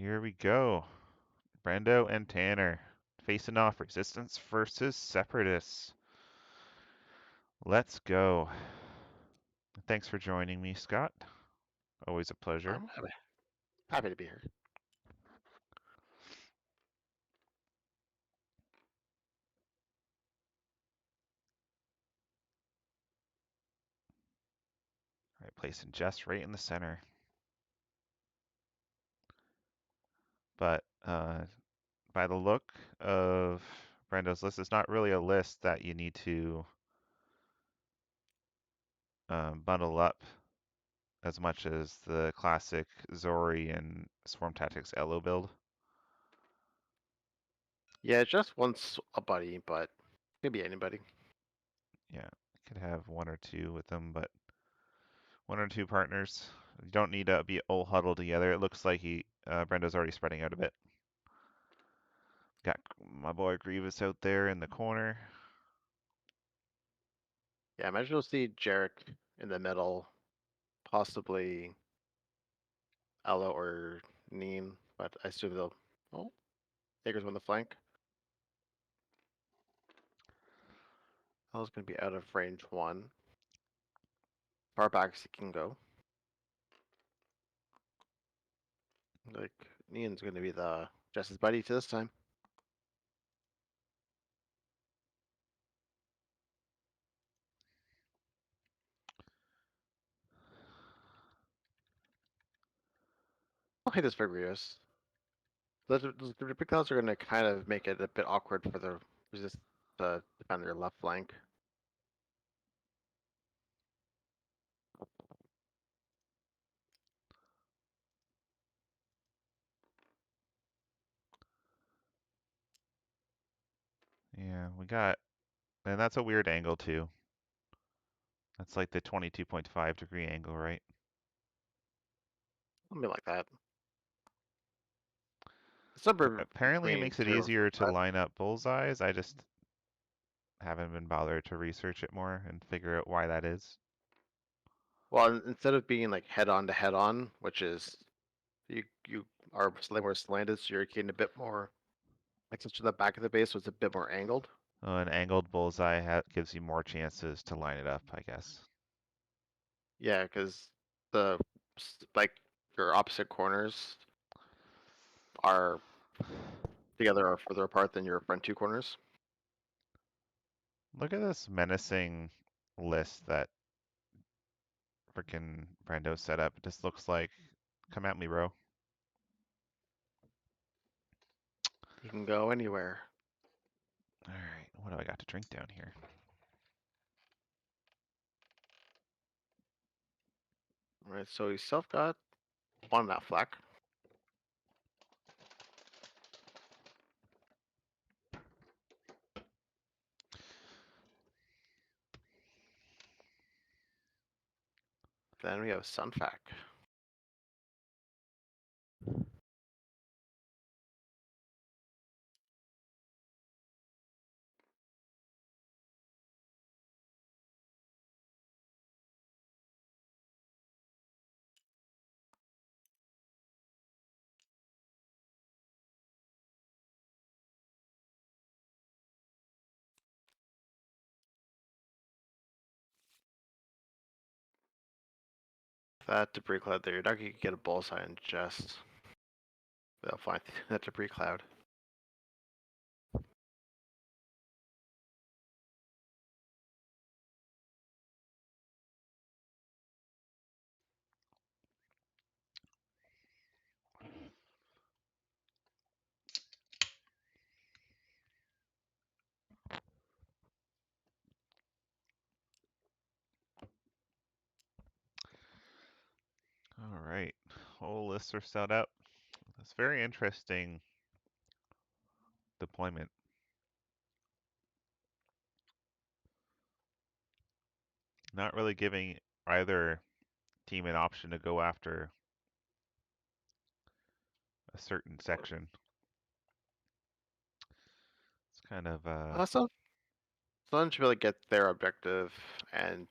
Here we go. Brendo and Tanner facing off Resistance versus Separatists. Let's go. Thanks for joining me, Scott. Always a pleasure. I'm happy to be here. All right, placing Jess right in the center. But by the look of Brendo's list, it's not really a list that you need to bundle up as much as the classic Zori and Swarm Tactics Elo build. Yeah, just once a buddy, but could be anybody. Yeah, could have one or two with them, but one or two partners. You don't need to be all huddled together. It looks like Brendo's already spreading out a bit. Got my boy Grievous out there in the corner. Yeah, imagine you'll see Jarek in the middle, possibly Ella or Neen, but I assume they'll. Oh, Jaeger's on the flank. Ella's going to be out of range 1. Far back as he can go. Like, Neen's going to be the Jess's buddy to this time. I'll hit this for Grievous. The big clouds are going to kind of make it a bit awkward for the resist to defend their left flank. Yeah, and that's a weird angle too. That's like the 22.5-degree angle, right? Something like that. It's somewhere Apparently, it between makes it 0 easier to and line up bullseyes. I just haven't been bothered to research it more and figure out why that is. well, instead of being like head on to head on, which is you are slightly more slanted, so you're getting a bit more like to the back of the base, so it's a bit more angled. An angled bullseye gives you more chances to line it up, I guess. Yeah, because the like your opposite corners are together are further apart than your front two corners. Look at this menacing list that freaking Brando set up. It just looks like, come at me, bro. You can go anywhere. All right, what do I got to drink down here? All right, so you self got one that flak. Then we have Sunfac. That debris cloud there, you're not gonna get a bullseye and just they'll find that debris cloud. All right, whole lists are set up. It's very interesting deployment. Not really giving either team an option to go after a certain section. It's kind of So Sun should be able to get their objective, and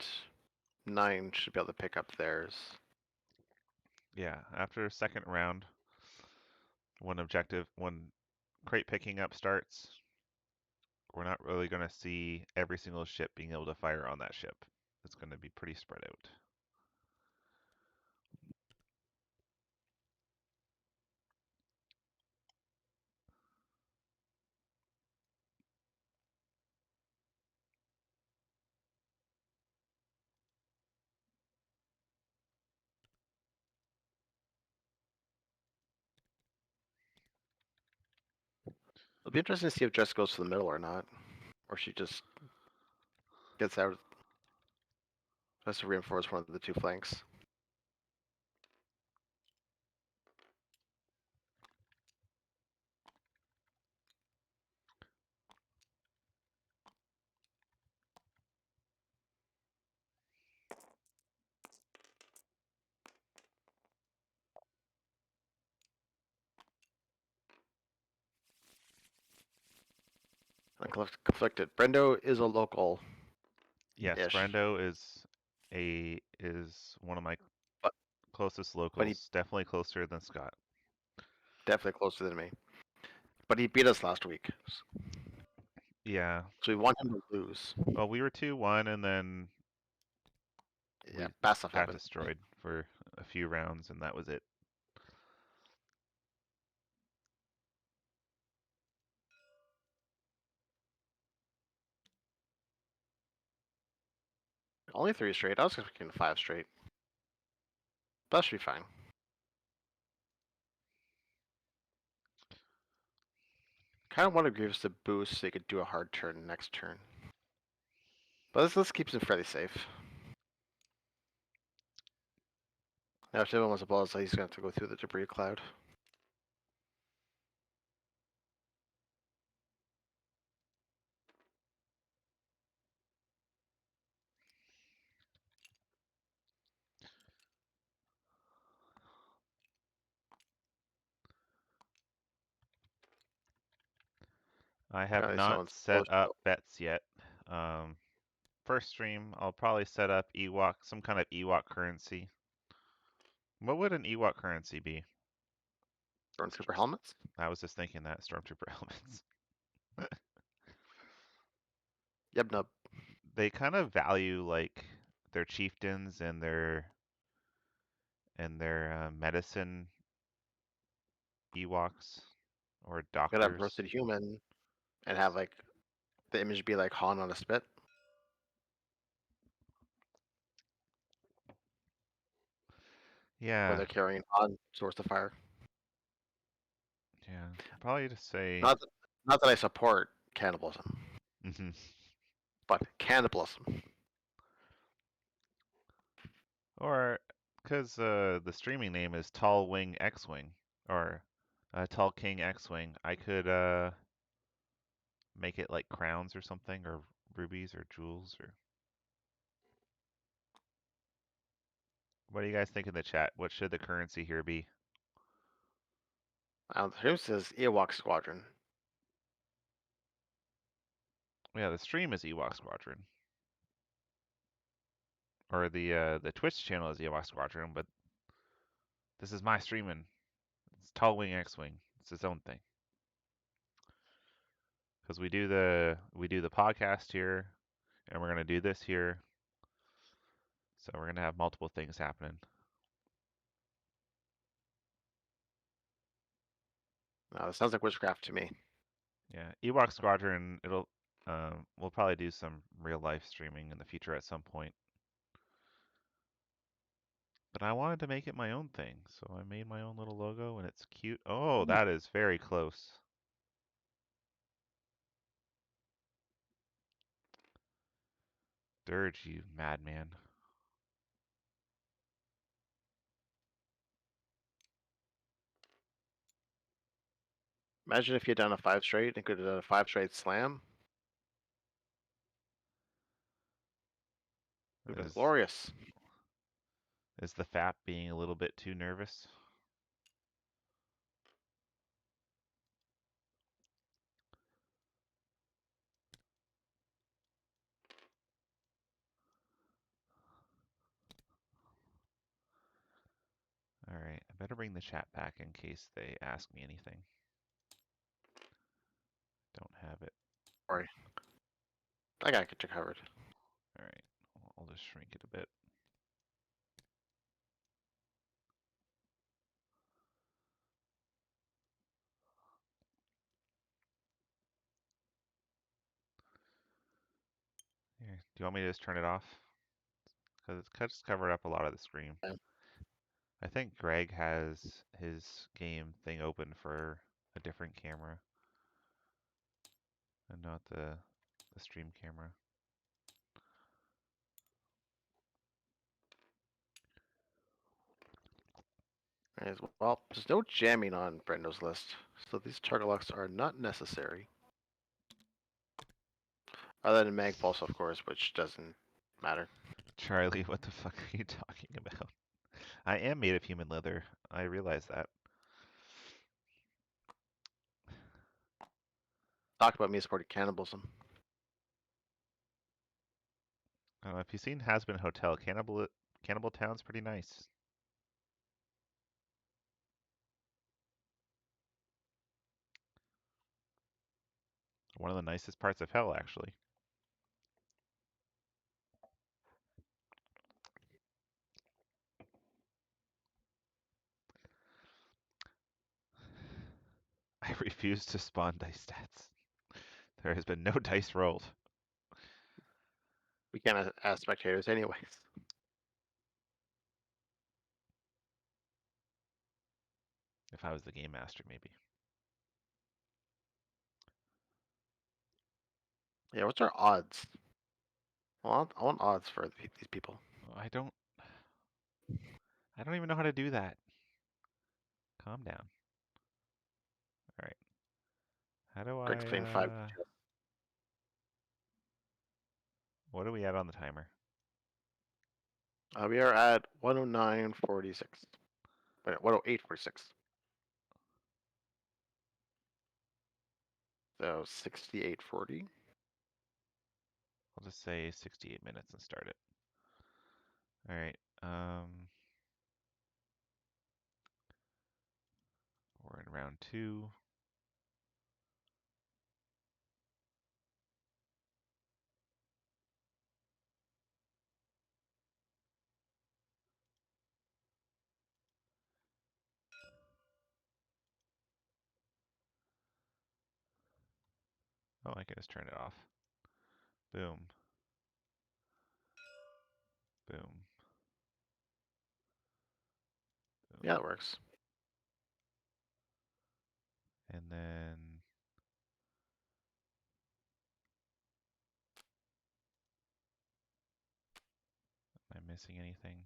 9 should be able to pick up theirs. yeah. After second round, when crate picking up starts, we're not really going to see every single ship being able to fire on that ship. It's going to be pretty spread out. It'll be interesting to see if Jess goes to the middle or not, or she just gets out, has to reinforce one of the two flanks. I'm conflicted. Brendo is a local-ish, Yes, Brendo is one of my but closest he locals, definitely closer than Scott. definitely closer than me. But he beat us last week, Yeah. so we want him to lose. Well, we were 2-1 and then Yeah, we bad stuff got happened. destroyed for a few rounds and that was it. Only 3 straight. I was expecting 5 straight. That should be fine. Kind of wanted Grievous to boost so he could do a hard turn next turn. But this keeps him fairly safe. Now, if everyone wants to blow us, he's going to have to go through the debris cloud. I have not Someone's set close. up bets yet. Um, First stream, I'll probably set up Ewok, some kind of Ewok currency. What would an Ewok currency be? Stormtrooper helmets? I was just thinking that Stormtrooper helmets. Yep, no. They kind of value like their chieftains and their medicine Ewoks or Could have doctors. roasted human and have like the image be like Han on a spit when Yeah, they're carrying Han source of fire. yeah. Probably just say, Not that, not that I support cannibalism, mhm. but cannibalism. Or because the streaming name is Tall Wing X-Wing or Tall King X-Wing, I could make it like crowns or something, or rubies or jewels, or what do you guys think in the chat? What should the currency here be? Here says Ewok Squadron. Yeah, the stream is Ewok Squadron, or the Twitch channel is Ewok Squadron, but this is my streaming. It's Tall Wing X-Wing. It's its own thing. Because we do the podcast here, and we're gonna do this here, so we're gonna have multiple things happening. It sounds like witchcraft to me. Yeah, Ewok Squadron. We'll probably do some real life streaming in the future at some point. But I wanted to make it my own thing, so I made my own little logo, and it's cute. Oh, that is very close. Dirge, you madman. Imagine if you had done a 5 straight and could have done a 5 straight slam. It would have been Is glorious. is the FAP being a little bit too nervous? All right, Better bring the chat back in case they ask me anything. Don't have it. Sorry. I gotta get you covered. All right, I'll just shrink it a bit. Here, do you want me to just turn it off? Because it's just covered up a lot of the screen. Yeah. I think Greg has his game thing open for a different camera and not the stream camera. Well, there's no jamming on Brendo's list, so these target locks are not necessary. Other than Mag Pulse, of course, which doesn't matter. Charlie, what the fuck are you talking about? I am made of human leather. I realize that. Talk about me supporting cannibalism. If you've seen Has Been Hotel, Cannibal Town's pretty nice. One of the nicest parts of hell, actually. I refuse to spawn dice stats. There has been no dice rolled. We can't ask spectators anyways. If I was the game master, maybe. Yeah, what's our odds? I want odds for these people. Oh, I don't even know how to do that. Calm down. All right. How do Greg's playing 5. what are we at on the timer? We are at 109.46. Wait, 108.46. So 68.40. I'll just say 68 minutes and start it. All right. We're in round 2. Oh, I can just turn it off. Boom. Boom. Boom. Yeah, it works. And then am I missing anything?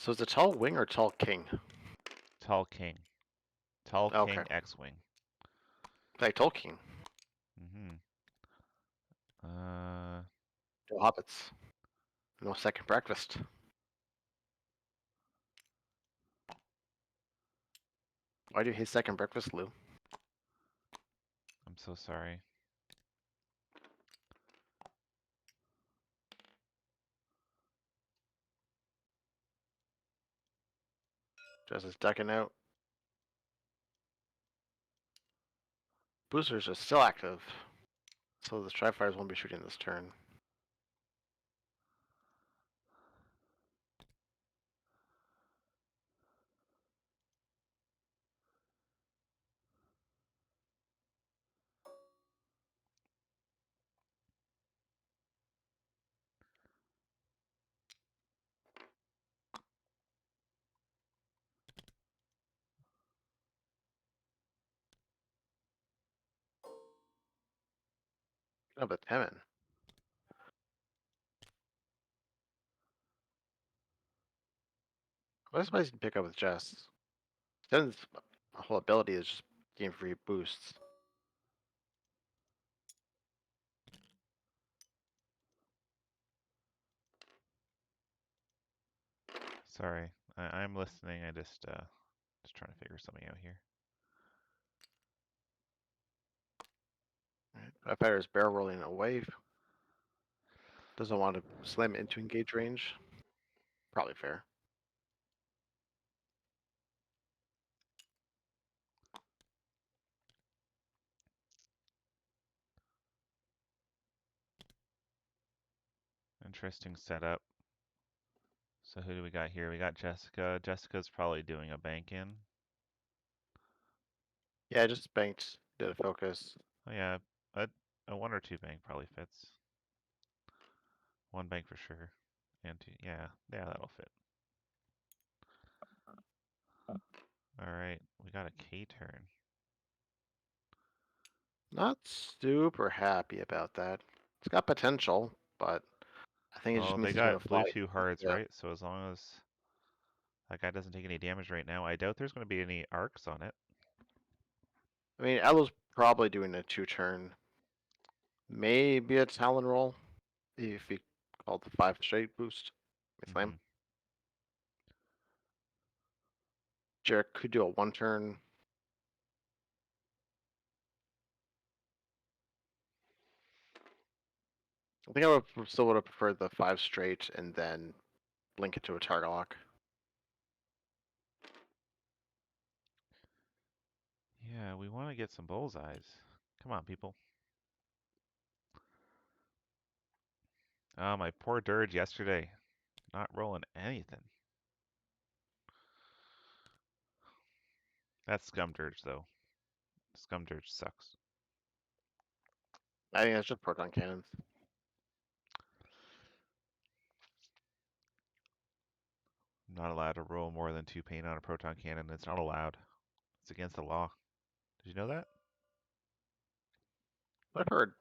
So is it tall wing or tall king? Tall King. Tall Okay. King X-Wing. Like tall king. Mm-hmm. Uh, No hobbits. No second breakfast. Why do you hate second breakfast, Lou? I'm so sorry. Just is ducking out. Boosters are still active, so the Strifires won't be shooting this turn. Oh, but Temin. What is somebody can pick up with Jess? Temin's whole ability is just game free boosts. Sorry. I'm listening. Just trying to figure something out here. That fighter is barrel rolling away. Doesn't want to slam it into engage range. Probably fair. Interesting setup. So who do we got here? We got Jessica. Jessica's probably doing a bank in. Yeah, I just banked. Did a focus. Oh yeah, a one or two bank probably fits. One bank for sure. And two, yeah, that'll fit. All right, we got a K turn. Not super happy about that. It's got potential, but I think it just Well, they means it's going got to blue fly. two hearts, Yeah. right? So as long as that guy doesn't take any damage right now, I doubt there's going to be any arcs on it. I mean, Ella's probably doing a 2-turn. Maybe a Talon roll if he called the 5 straight boost. Slam. Hmm. Jarek could do a 1-turn. I think I would still would have preferred the 5 straight and then link it to a target lock. Yeah, we want to get some bullseyes. Come on, people. Oh, my poor Dirge yesterday. Not rolling anything. That's Scum Dirge, though. Scum Dirge sucks. I think that's just proton cannons. I'm not allowed to roll more than 2 pain on a proton cannon. It's not allowed. It's against the law. Did you know that? I've heard.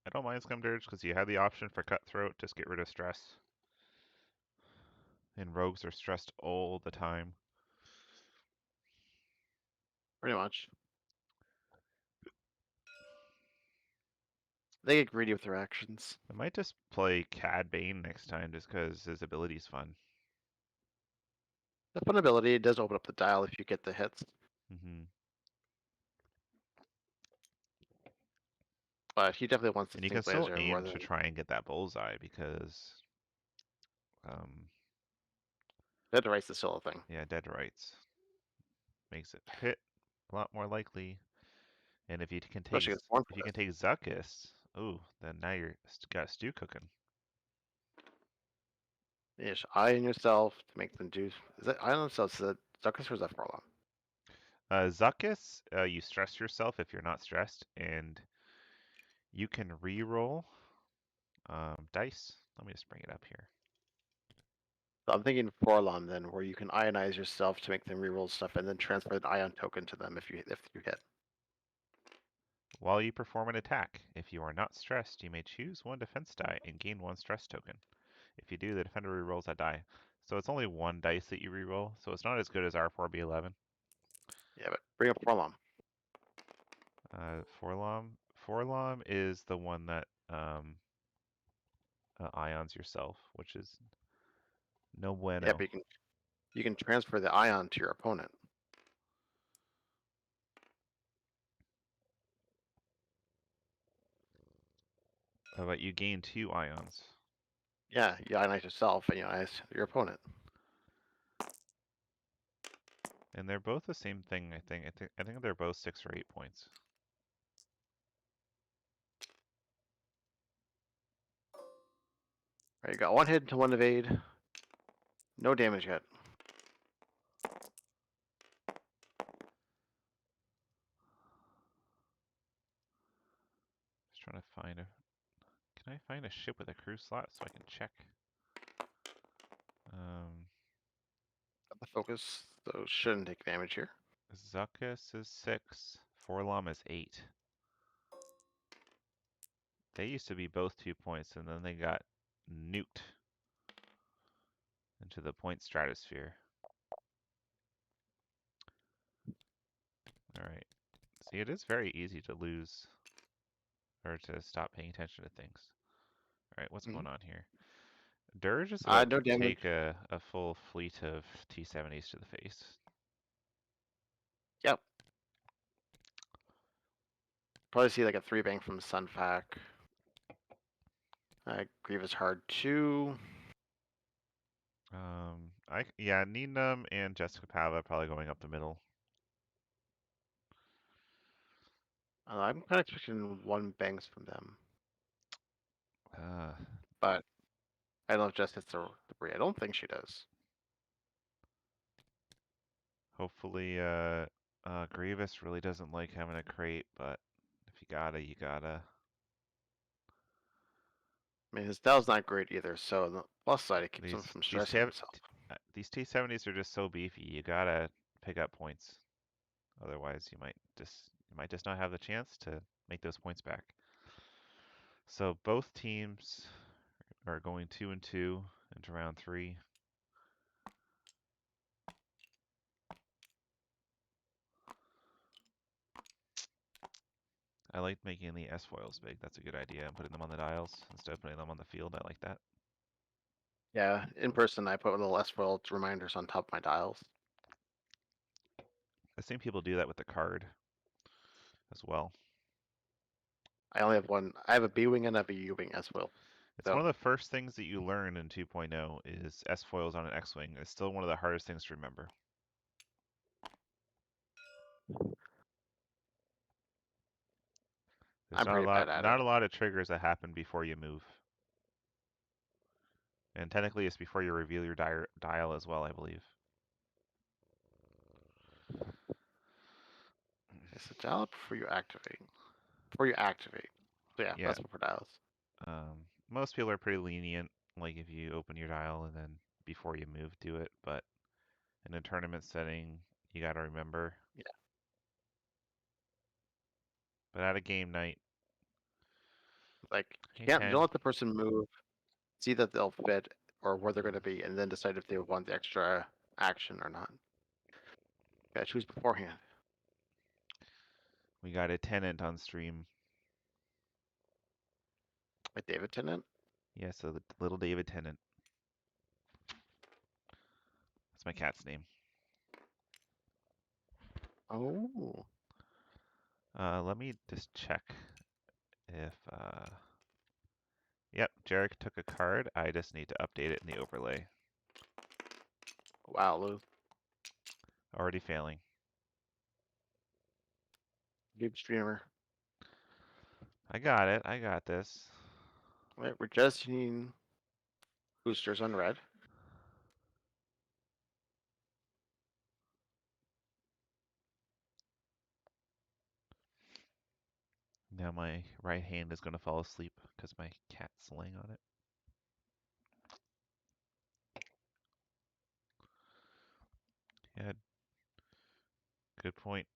I don't mind Scum Dirge because you have the option for Cutthroat. Just get rid of stress. And rogues are stressed all the time. Pretty much. They get greedy with their actions. I might just play Cad Bane next time just because his ability's fun. The fun ability does open up the dial if you get the hits, Hmm. but he definitely wants the And you can sync still laser more aim than to try and get that bullseye because, um, Dead to Rights is still a thing. yeah, dead rights makes it hit a lot more likely. And if you can take Especially against Born if you can Forest. take Zuckus, ooh, then now you're got a stew cooking. You just iron yourself to make them do. Is that iron themselves? Is that Zuckus or is that Forlom? Zuckus, you stress yourself if you're not stressed, and you can re-roll dice. Let me just bring it up here. So I'm thinking Forlom then, where you can ionize yourself to make them reroll stuff and then transfer an ion token to them if you hit. While you perform an attack, if you are not stressed, you may choose one defense die and gain one stress token. If you do, the defender re-rolls that die. So it's only one dice that you re-roll, so it's not as good as R4B11. Yeah, but bring up Forlom. Forlom is the one that ions yourself, which is no Yeah, bueno. but you can transfer the ion to your opponent. But you gain 2 ions. Yeah, you ionize yourself and you ionize your opponent. And they're both the same thing, I think. I think they're both 6 or 8 points. Right, you got one hit to one evade. No damage yet. Just trying to find a. Can I find a ship with a crew slot so I can check? Um, Got the focus, so shouldn't take damage here. Zuckus is 6. Forlom is 8. They used to be both 2 points, and then they got nuked into the point stratosphere. All right. See, it is very easy to lose or to stop paying attention to things. All right, what's Mm-hmm. going on here? Dirge is about No to take damage. a full fleet of T-70s to the face. Yep. Probably see like a 3 bang from Sunfac. Grievous hard too. Yeah, Needham and Jessica Pava probably going up the middle. I'm kind of expecting 1 bangs from them, Uh, but I don't know if Jess hits the debris. I don't think she does. Hopefully, Grievous really doesn't like having a crate, but if you gotta, you gotta. I mean, his Dell's not great either, so on the plus side, it keeps him These from these stressing sev- himself. these T-70s are just so beefy. You gotta pick up points. Otherwise, you might just not have the chance to make those points back. So both teams are going 2-2 into round 3. I like making the S foils big. That's a good idea. And putting them on the dials instead of putting them on the field. I like that. Yeah, in person, I put little S-foil reminders on top of my dials. I've seen people do that with the card as well. I only have one. I have a B-wing and I have a U-wing S-foil. It's one So of the first things that you learn in 2.0 is S foils on an X-wing. It's still one of the hardest things to remember. There's I'm not a pretty bad lot, at it. not a lot of triggers that happen before you move, and technically it's before you reveal your dial as well, I believe. It's a dial before you activate. Before you activate. So yeah, Yeah, that's what for dials. most people are pretty lenient. Like if you open your dial and then before you move, do it. But in a tournament setting, you got to remember. Yeah, But at a game night, like hey you can't. Don't 10, let the person move. See that they'll fit or where they're going to be, and then decide if they want the extra action or not. Gotta choose beforehand. we got a tenant on stream. Like David Tennant. Yeah, so the little David Tennant. That's my cat's name. Oh, Let me just check if yep, Jarek took a card. I just need to update it in the overlay. wow, Lou. Already failing. Game streamer. I got it. I got this. Right, we're just using boosters on red. Now my right hand is going to fall asleep because my cat's laying on it. Yeah, good point.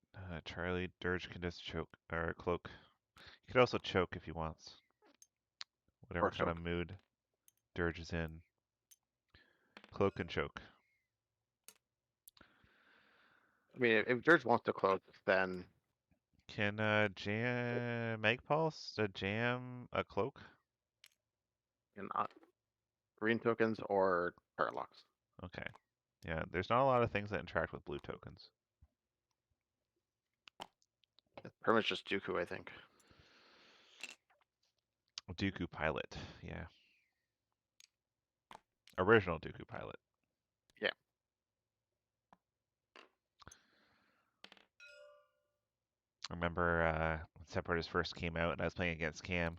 Charlie, Dirge can just choke, or cloak. He could also choke if he wants. Whatever Or kind of choke. mood Dirge is in. Cloak and choke. I mean, if George wants to close, then Can Magpulse jam a cloak? not green tokens or parallax. Okay. Yeah, there's not a lot of things that interact with blue tokens. It's pretty much just Dooku, I think. Dooku Pilot, yeah. Original Dooku Pilot. Yeah. I remember when Separatists first came out and I was playing against Cam,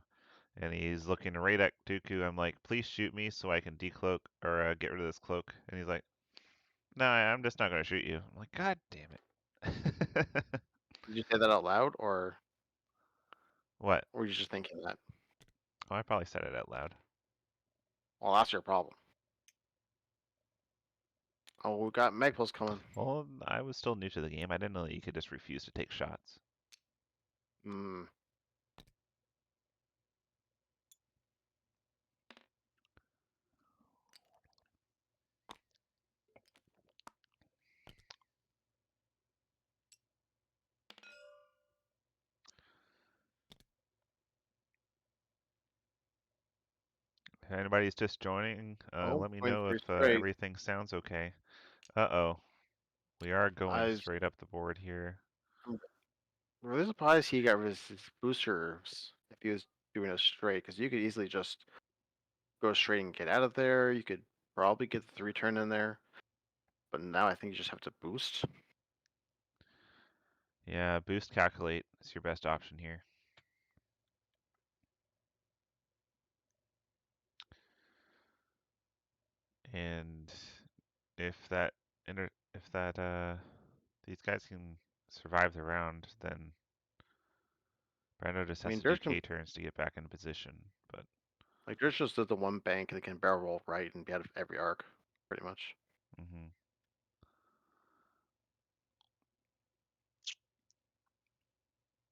and he's looking right at Dooku. I'm like, please shoot me so I can decloak or get rid of this cloak. And he's like, no, I'm just not going to shoot you. I'm like, God damn it. Did you say that out loud, or What? were you just thinking that? Oh, I probably said it out loud. Well, that's your problem. Oh, we got Magpulse coming. Well, I was still new to the game. I didn't know that you could just refuse to take shots. Hmm. If anybody's just joining, Oh, let me point know three if straight. everything sounds okay. Uh-oh. We are going I straight up the board here. I'm really surprised he got rid of his boosters if he was doing a straight, because you could easily just go straight and get out of there. You could probably get the 3 turn in there, but now I think you just have to boost. Yeah, boost calculate is your best option here. And if that if that these guys can survive the round, then Brendo just I has mean, to do Dirge can K turns to get back into position. But Dirge just does the one bank and they can barrel roll right and be out of every arc, pretty much. mhm.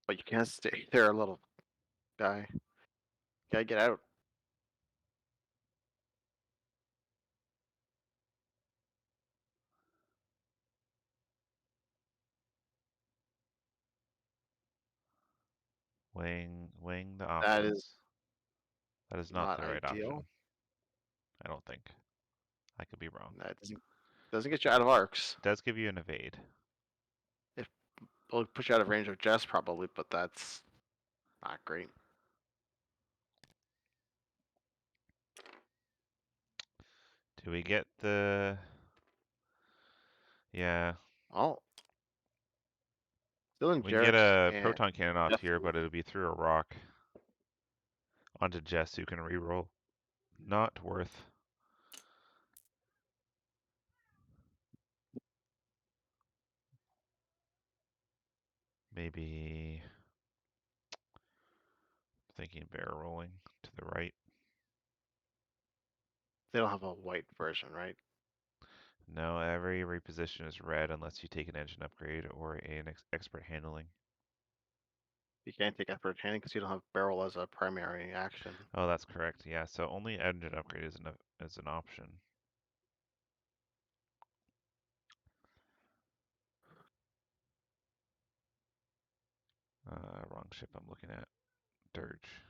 But you can't stay there, little guy. You gotta get out. Weighing the That is options. That is not not the right ideal. option. I don't think. I could be wrong. That doesn't get you out of arcs. It does give you an evade. If It'll push you out of range of Jess probably, but that's not great. Do we get the yeah. Oh, still in We can get Jarek a and proton cannon off Jeff. here, but it'll be through a rock onto Jess who can reroll. Not worth. Maybe thinking barrel rolling to the right. They don't have a white version, right? No, every reposition is red unless you take an engine upgrade or an expert handling. You can't take effort handling because you don't have barrel as a primary action. Oh, that's correct. Yeah, so only engine upgrade is an option. Wrong ship I'm looking at. Dirge.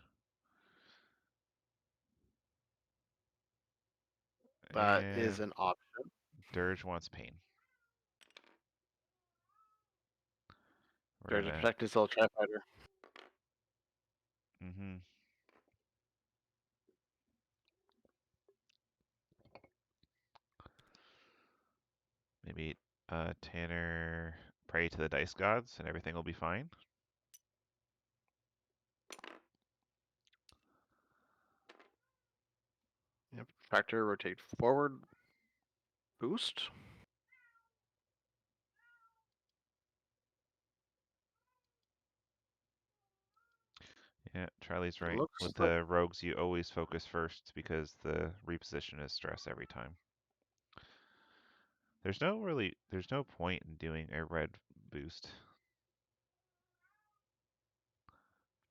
That is And an option. Dirge wants pain. We're There's a gonna. protected cell tri-fighter. Mm-hmm. Maybe Tanner pray to the dice gods and everything will be fine. Yep. Factor, rotate forward, boost. Yeah, Charlie's right. Looks With like the rogues, you always focus first because the reposition is stress every time. There's no point in doing a red boost.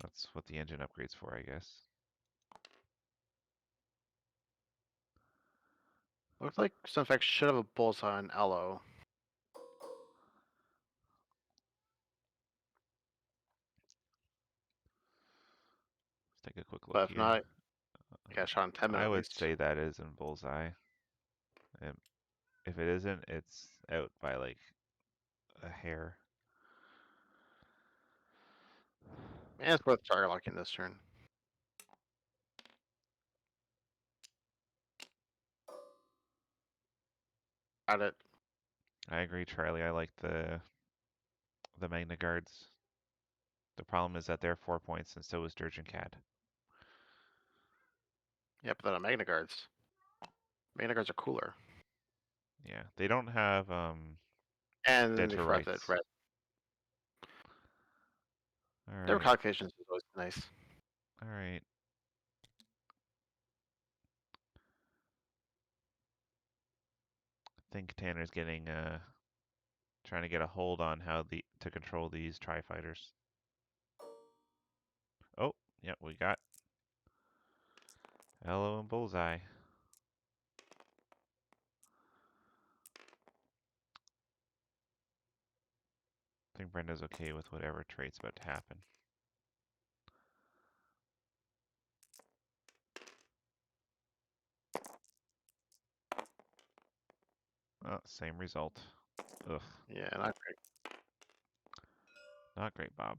That's what the engine upgrade's for, I guess. Sunfax should have a bullseye on Elo. Let's take a quick look But if here. not, cash on 10 I minutes at would least. say that is in bullseye. Um, if it isn't, it's out by like a hair. And it's worth target locking this turn. Got it. I agree, Charlie. I like the Magna Guards. The problem is that they're 4 points, and so is Dirge and Cad. Yep, then on Magna Guards. Magna Guards are cooler. Yeah, they don't have And then dead they to forgot that rights. red. All Their right, calculations is always nice. all right. I think Tanner's getting trying to get a hold on how to control these tri fighters. Oh, yeah, we got Elo and Bullseye. I think Brenda's okay with whatever trait's about to happen. same result. Ugh, Yeah, not great. not great, Bob.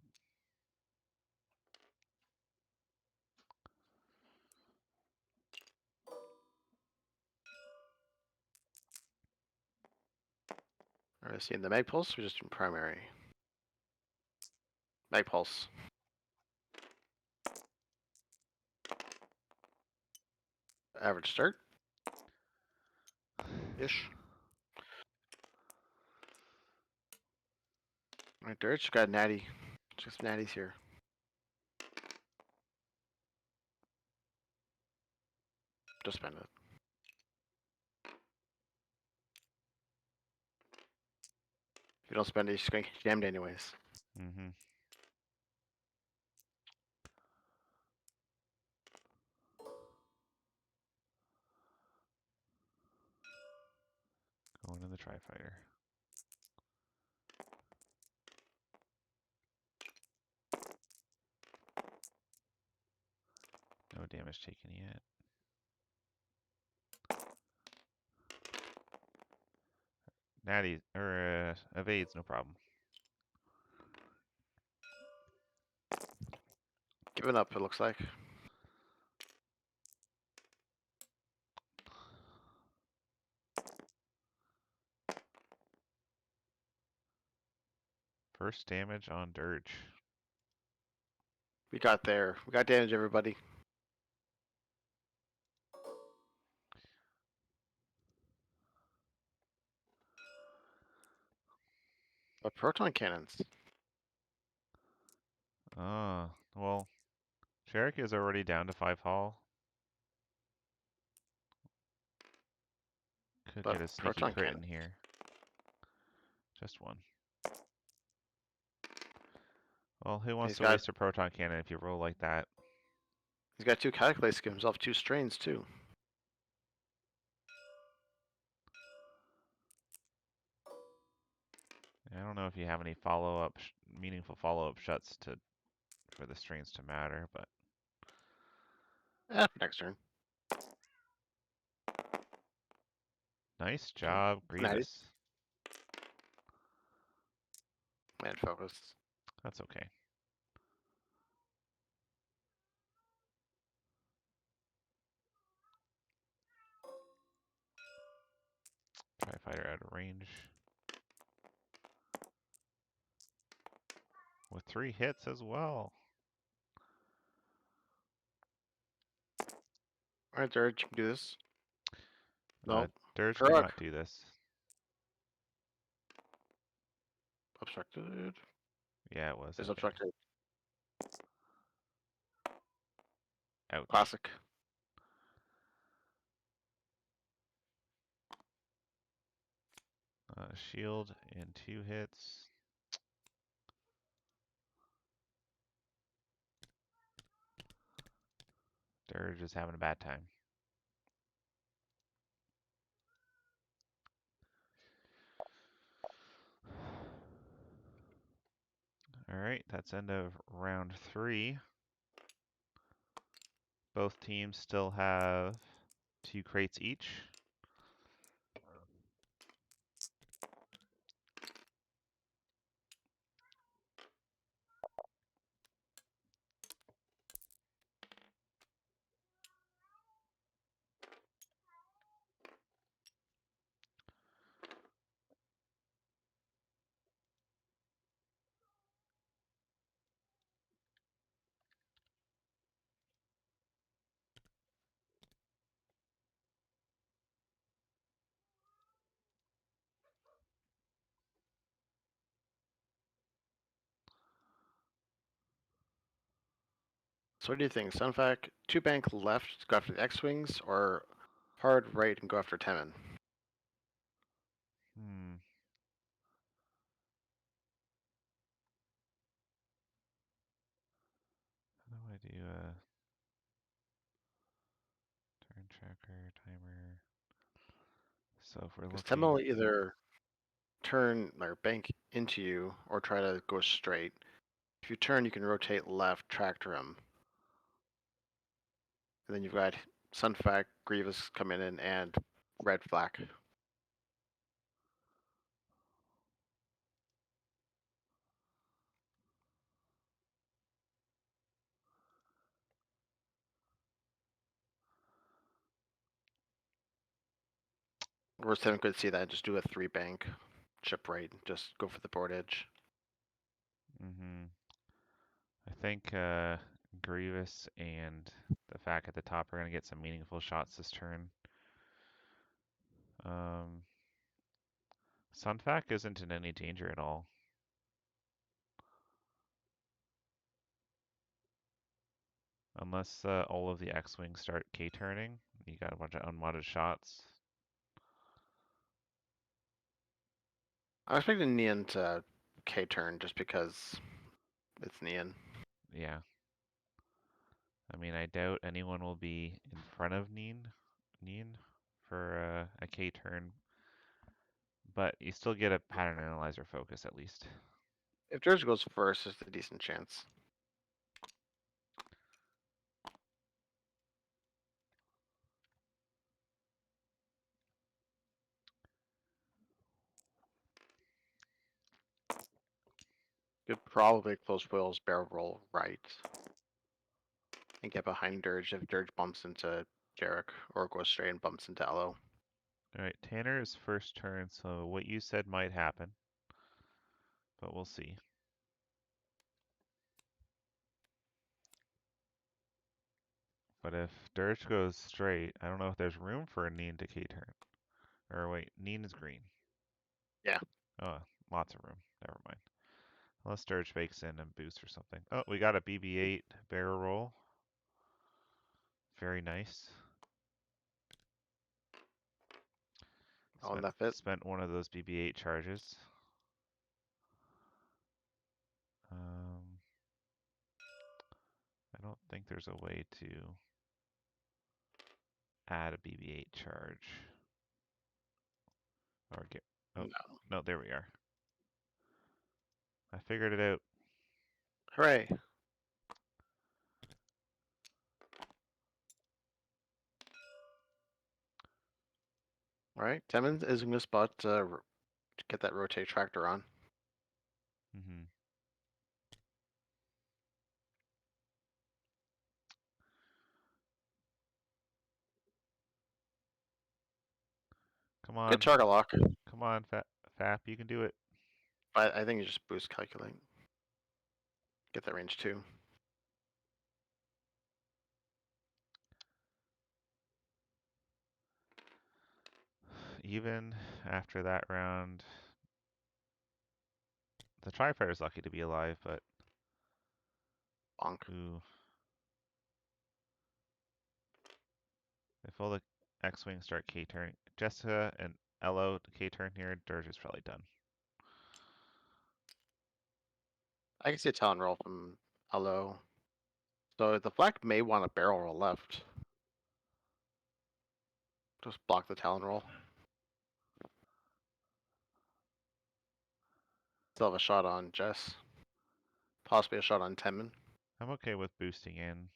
All right, seeing the mag pulse or just in primary? Mag pulse. Average start. Ish. All right, Dirt's got natty. Just natties here. Just spend it. If you don't spend it, you're just gonna get jammed anyways. Mm-hmm. Going to the Tri-Fighter. No damage taken yet. Natty, or evades, no problem. Giving up, it looks like. First damage on Dirge. We got there. We got damage, everybody. But proton cannons. Well, Sherrick is already down to 5 hull. Could But get a sneaky proton crit in cannon. here. Just one. Well, who wants He's to got waste a proton cannon if you roll like that? he's got 2 calculates to give himself 2 strains too. I don't know if you have any follow-up, meaningful follow-up shots for the strains to matter, but Next turn. nice job, Natty. Grievous. And focus. That's okay. Tri-Fighter out of range. With 3 hits as well. Alright, Dirge, you can do this. Uh, No. Dirge Karuk. cannot do this. Obstructed. Yeah, it was. Is Okay. obstructed. Ouch. Classic. Shield in 2 hits. Dirge is having a bad time. Alright, that's end of round 3. Both teams still have 2 crates each. So what do you think? Sunfac, 2 bank left, go after the X-Wings, or hard right and go after Temin? Hmm. How do I do a turn tracker, timer? So if we're Because Temin looking, will either turn or bank into you or try to go straight. If you turn, you can rotate left, tractor him. And then you've got Sunfac, Grievous coming in, and Red Flak. Or 7 could see that, just do a 3 bank, chip right, just go for the board edge. Mm-hmm. I think Grievous and the Fac at the top are going to get some meaningful shots this turn. Um, Sunfac isn't in any danger at all. Unless all of the X-Wings start K-turning. You got a bunch of unmodded shots. I'm expecting Neon to K-turn just because it's Neon. Yeah. I mean, I doubt anyone will be in front of Neen for a K turn, but you still get a pattern analyzer focus at least. If George goes first, there's a decent chance. Could probably close wheels, barrel roll right, and get behind Dirge if Dirge bumps into Jarek, or goes straight and bumps into Elo. All right, Tanner's first turn, so what you said might happen, but we'll see. But if Dirge goes straight, I don't know if there's room for a Neen to K turn. Or wait, Neen is green. Yeah. Oh, lots of room. Never mind. Unless Dirge bakes in and boosts or something. Oh, we got a BB-8 barrel roll. Very nice. Oh, and that fit. Spent one of those BB-8 charges. I don't think there's a way to add a BB-8 charge. Or get, oh, No. no, there we are. I figured it out. Hooray. All right, Timmons is in the spot to get that rotate tractor on. Mm-hmm. Come Good on. target lock. Come on, Fap, you can do it. I think you just boost calculate. Get that range too. Even after that round, the Tri-Fighter is lucky to be alive, but Bonk. ooh. If all the X-Wings start K-turning, Jessica and Elo K-turn here, Dirge is probably done. I can see a talent roll from Elo. So the Black may want a barrel roll left. Just block the talent roll. Still have a shot on Jess. Possibly a shot on Temin. I'm okay with boosting in.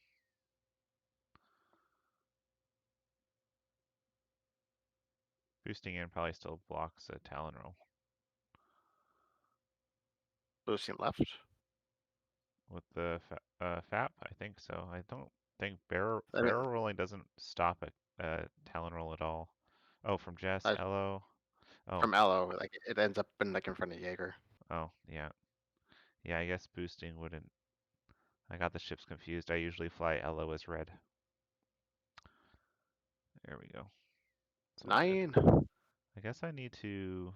Boosting in probably still blocks a Talon roll. Boosting left. With the FAP, I think so. I don't think barrel I mean, rolling doesn't stop a Talon roll at all. Oh, from Jess, uh, Elo. Oh, from Elo, like it ends up in like in front of Jaeger. oh, yeah. Yeah, I guess boosting wouldn't. I got the ships confused. I usually fly Elo as red. There we go. It's all good. 9. I guess I need to.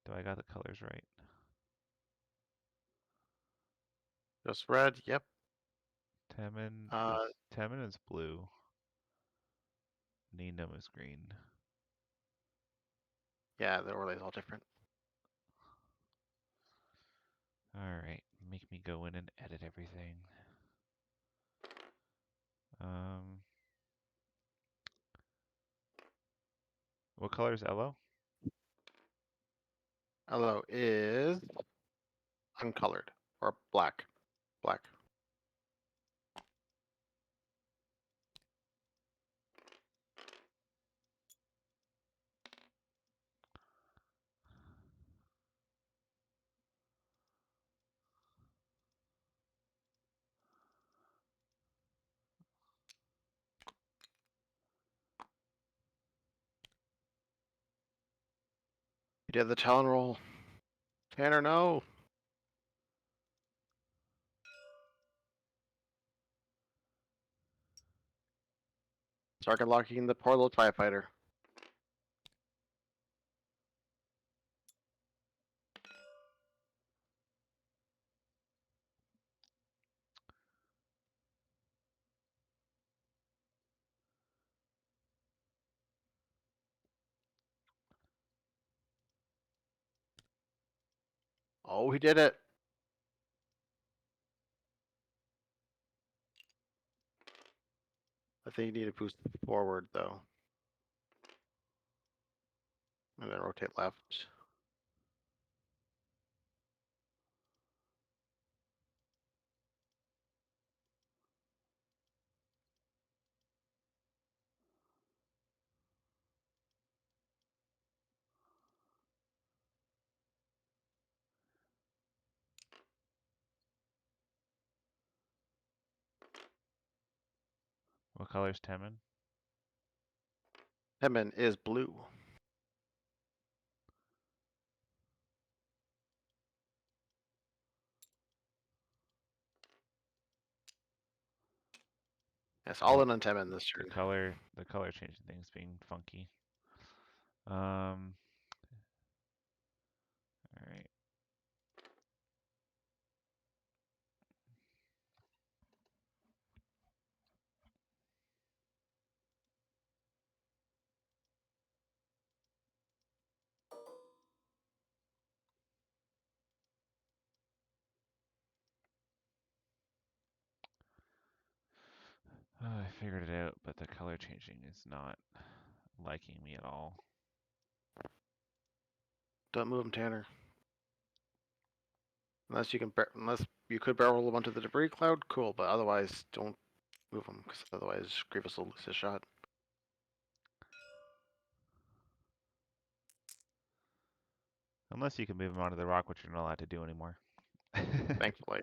Do I got the colors right? Just red. Yep. Temin Uh, is blue. Needham is green. yeah, the overlay's all different. All right, make me go in and edit everything. Um, what color is Elo? Elo is uncolored or black. Black. You did the talon roll. Tanner, no. Target locking the poor little TIE fighter. Oh, he did it. I think you need to boost forward, though. And then rotate left. What color's Temin? Hemen is blue. Yes, all Oh, in on Temen this the turn. color changing thing's being funky. All right. I figured it out, but the color changing is not liking me at all. Don't move him, Tanner. Unless you could barrel roll him onto the debris cloud, cool. But otherwise, don't move him, because otherwise Grievous will lose his shot. Unless you can move him onto the rock, which you're not allowed to do anymore. Thankfully.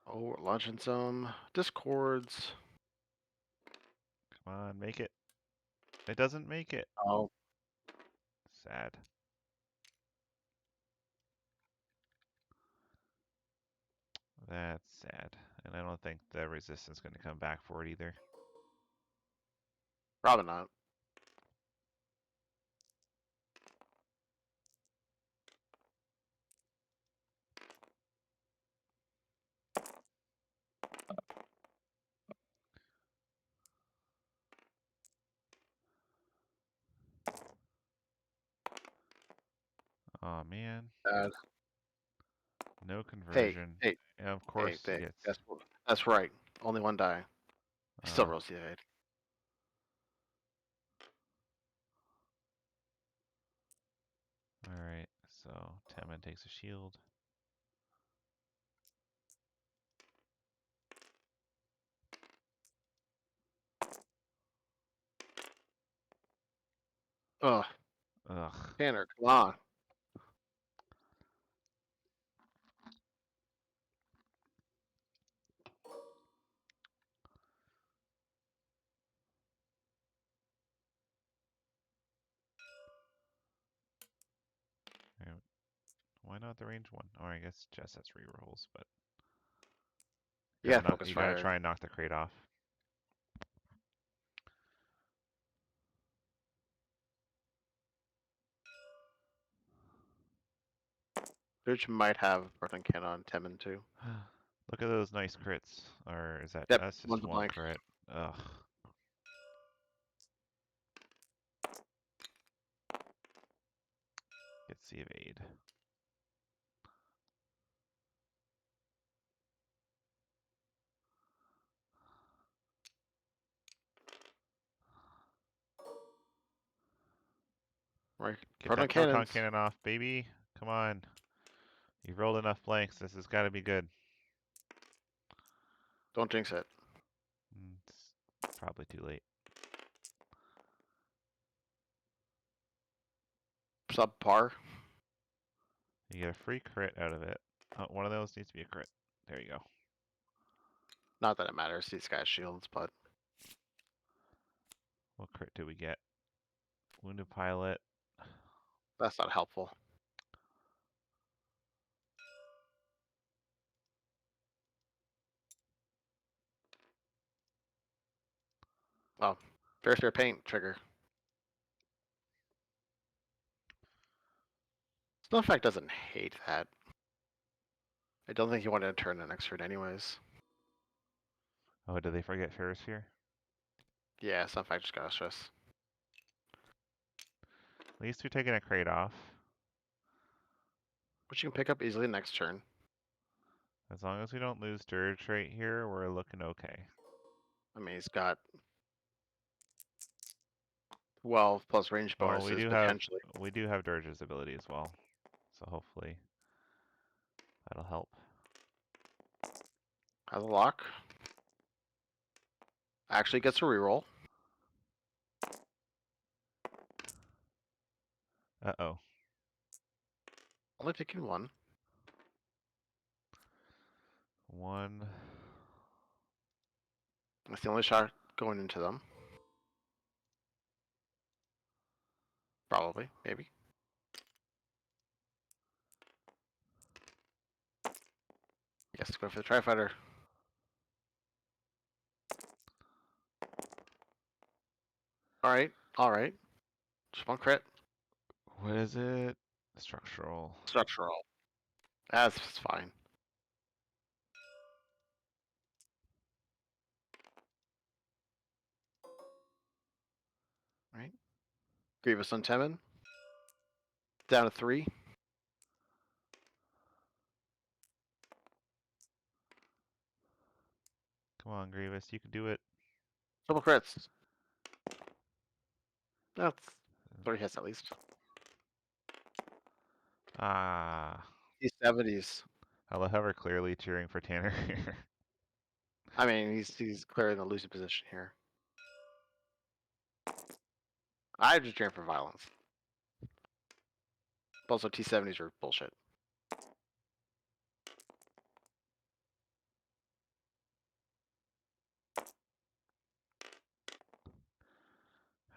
Oh, we're launching some discords. Come on, make it. It doesn't make it. Oh, Sad. That's sad. And I don't think the resistance is going to come back for it either. probably not. Oh man, Uh, no hey, conversion. hey, And of hey, course he hey. gets. That's right. Only one die. Still Uh, rolls the aid. all right, so Temin takes a shield. Ugh, Ugh. Tanner, come on. Alright, why not the range one? Oh, I guess Jess has rerolls, but Yeah, you focus gotta fire. try and knock the crate off. Which might have Burning Cannon on Temen too. Look at those nice crits. Or is that Yep, that's just one's a one blank. crit? Ugh. Gets the evade. Right. Get Proton that proton cannons. cannon off, baby. Come on. You've rolled enough blanks. This has got to be good. Don't jinx it. It's probably too late. Subpar. You get a free crit out of it. Oh, one of those needs to be a crit. There you go. Not that it matters. These guys shields, but What crit do we get? Wounded pilot. That's not helpful. Oh, Fair Spare Paint trigger. Snowfact doesn't hate that. I don't think he wanted to turn the next turn anyways. Oh, did they forget Ferris here? Yeah, Snowfact just got stress. At least we're taking a crate off. Which you can pick up easily next turn. As long as we don't lose Dirge right here, we're looking okay. I mean, he's got 12 plus range Well, bonuses potentially. we do have Dirge's ability as well, so hopefully that'll help. Has a lock. Actually gets a reroll. Uh-oh. Only taking one. One. That's the only shot going into them. Probably, maybe. Yes, go for the Tri-Fighter. Alright, alright. Just one crit. What is it? Structural. Structural. That's fine. Right. Grievous on Temin. Down to 3. Come on, Grievous, you can do it. Double crits. That's 3 hits at least. Ah. He's 70s. I love how we're clearly cheering for Tanner here. I mean, he's clearly in the losing position here. I just cheering for violence. Also, T70s are bullshit.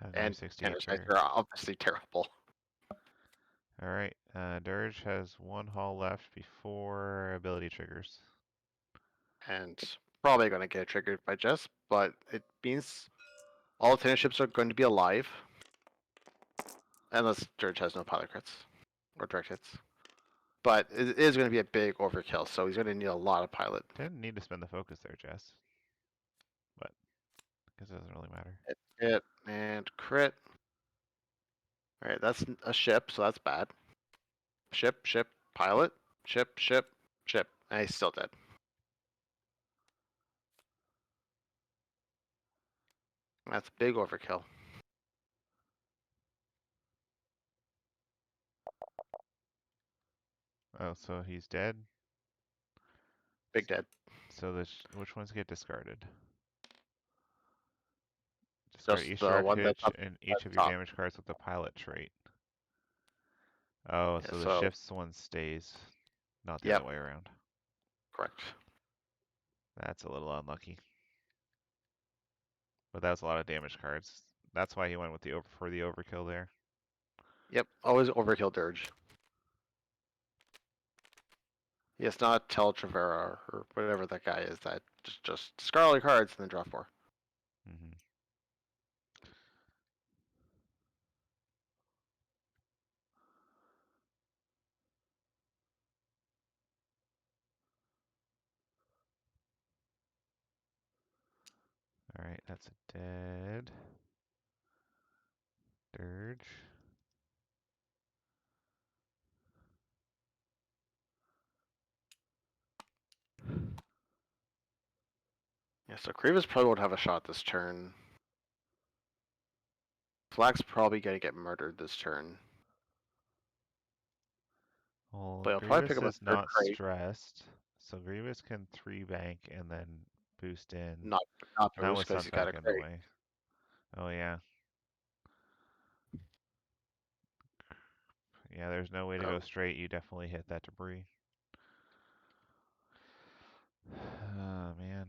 Have another And 68 Tanner's guys trigger. are obviously terrible. Alright, Dirge has one hull left before ability triggers. And probably going to get triggered by Jess, but it means all Tanner ships are going to be alive. Unless Dirge has no pilot crits or direct hits. But it is going to be a big overkill, so he's going to need a lot of pilot. Didn't need to spend the focus there, Jess. But, I guess it doesn't really matter. Hit and crit. Alright, that's a ship, so that's bad. Ship, pilot, ship, and he's still dead. That's a big overkill. Oh, so he's dead? Big dead. So which ones get discarded? Discard Just each the direct one that's hitch up and at each of the your top. damage cards with the pilot trait. Oh, Yeah, so the so, shifts one stays, not the yep, other way around. correct. That's a little unlucky. But that was a lot of damage cards. That's why he went with for the overkill there. Yep, always overkill Dirge. Yes, not Tel Trevera or whatever that guy is that just discard all your cards and then draw 4. Hmm. Alright, that's a dead Dirge. Yeah, so Grievous probably won't have a shot this turn. Flag's probably going to get murdered this turn. Well, But he'll probably pick Grievous up a is third not crate. stressed, so Grievous can 3 bank and then boost in. Not, not Now boost with because he's got a Sunfac in the crate. way. Oh yeah. Yeah, there's no way to go So, straight. You definitely hit that debris. Oh man.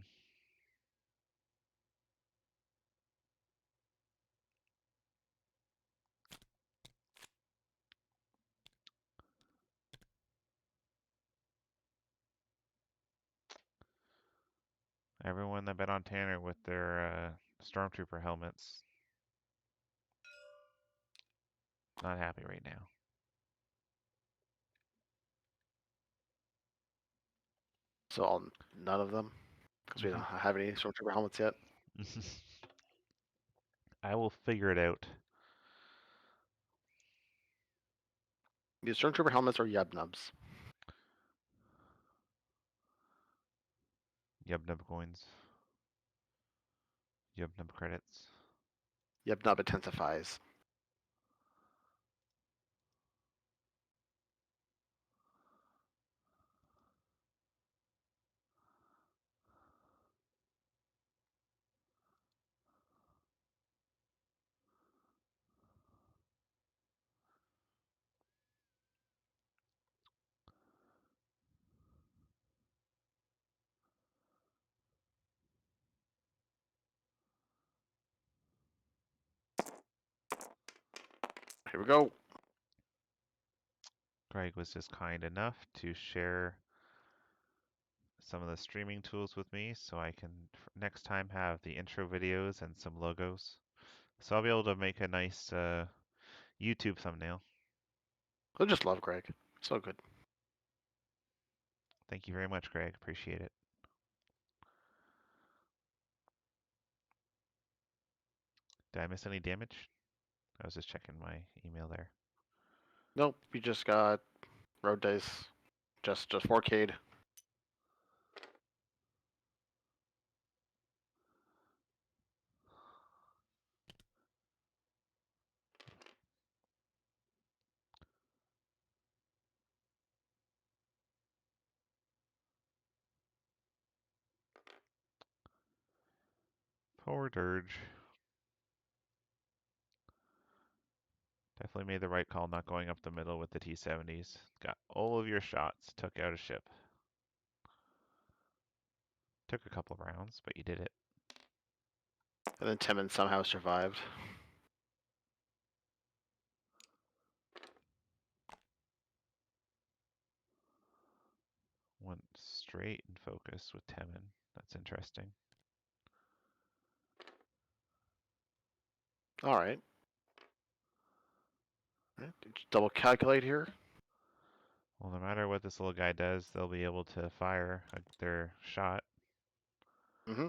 Everyone that bet on Tanner with their stormtrooper helmets, not happy right now. So none of them, because we don't have any stormtrooper helmets yet. I will figure it out. These stormtrooper helmets are yub nubs. Yubnub coins. Yubnub credits. Yub nub intensifies. Here we go. Greg was just kind enough to share some of the streaming tools with me so I can next time have the intro videos and some logos. So I'll be able to make a nice YouTube thumbnail. I just love Greg. So good. Thank you very much, Greg. Appreciate it. Did I miss any damage? I was just checking my email there. Nope, we just got road dice. Just 4K'd. Forward urge. Definitely made the right call not going up the middle with the T-70s. Got all of your shots. Took out a ship. Took a couple rounds, but you did it. And then Timon somehow survived. Went straight in focus with Temin. That's interesting. All right. Double calculate here. Well, no matter what this little guy does, they'll be able to fire their shot. Mm-hmm.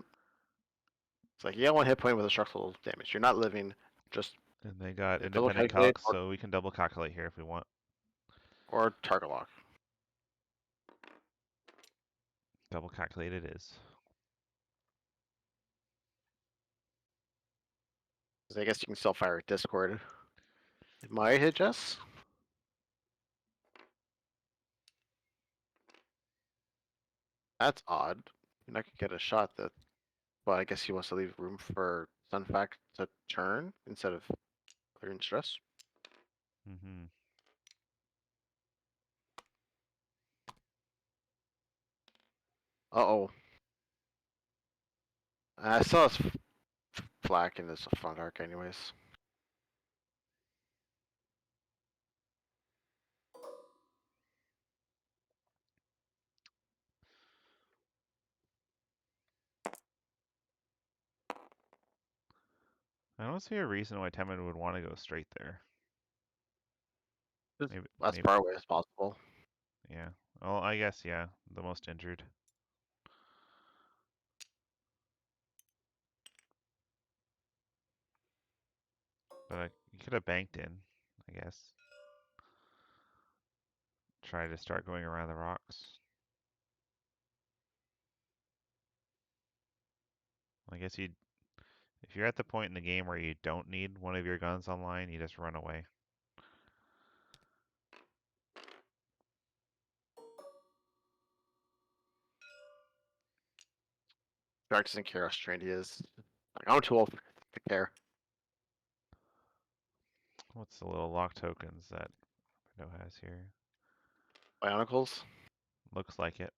It's like, yeah, one hit point with a structural damage. You're not living. Just And they got double independent calculate calcs, so we can double calculate here if we want. or target lock. Double calculate it is. I guess you can still fire at Discord. It might hit Jess. That's odd. You're not gonna get a shot that. Well, I guess he wants to leave room for Sunfact to turn instead of clearing stress. Mm-hmm. Uh-oh. I saw his flak in his front arc anyways. I don't see a reason why Temin would want to go straight there. Just Maybe, as maybe, far away as possible. yeah. Well, I guess, yeah. The most injured. But you could have banked in, I guess. Try to start going around the rocks. I guess you, if you're at the point in the game where you don't need one of your guns online, you just run away. Dark doesn't care how strained he is. Like, I'm too old to care. What's the little lock tokens that Brendo has here? Bionicles. Looks like it.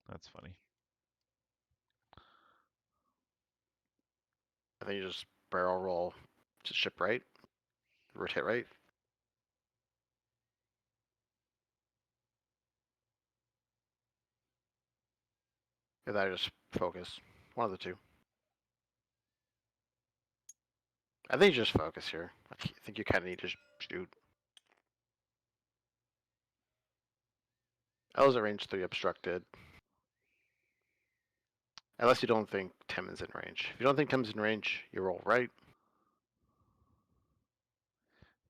That's funny. I think you just barrel roll to ship right, rotate right. If I just focus. One of the two. I think you just focus here. I think you kind of need to shoot. L's at range 3 obstructed. Unless you don't think Tim is in range. If you don't think Tim's in range, you roll right.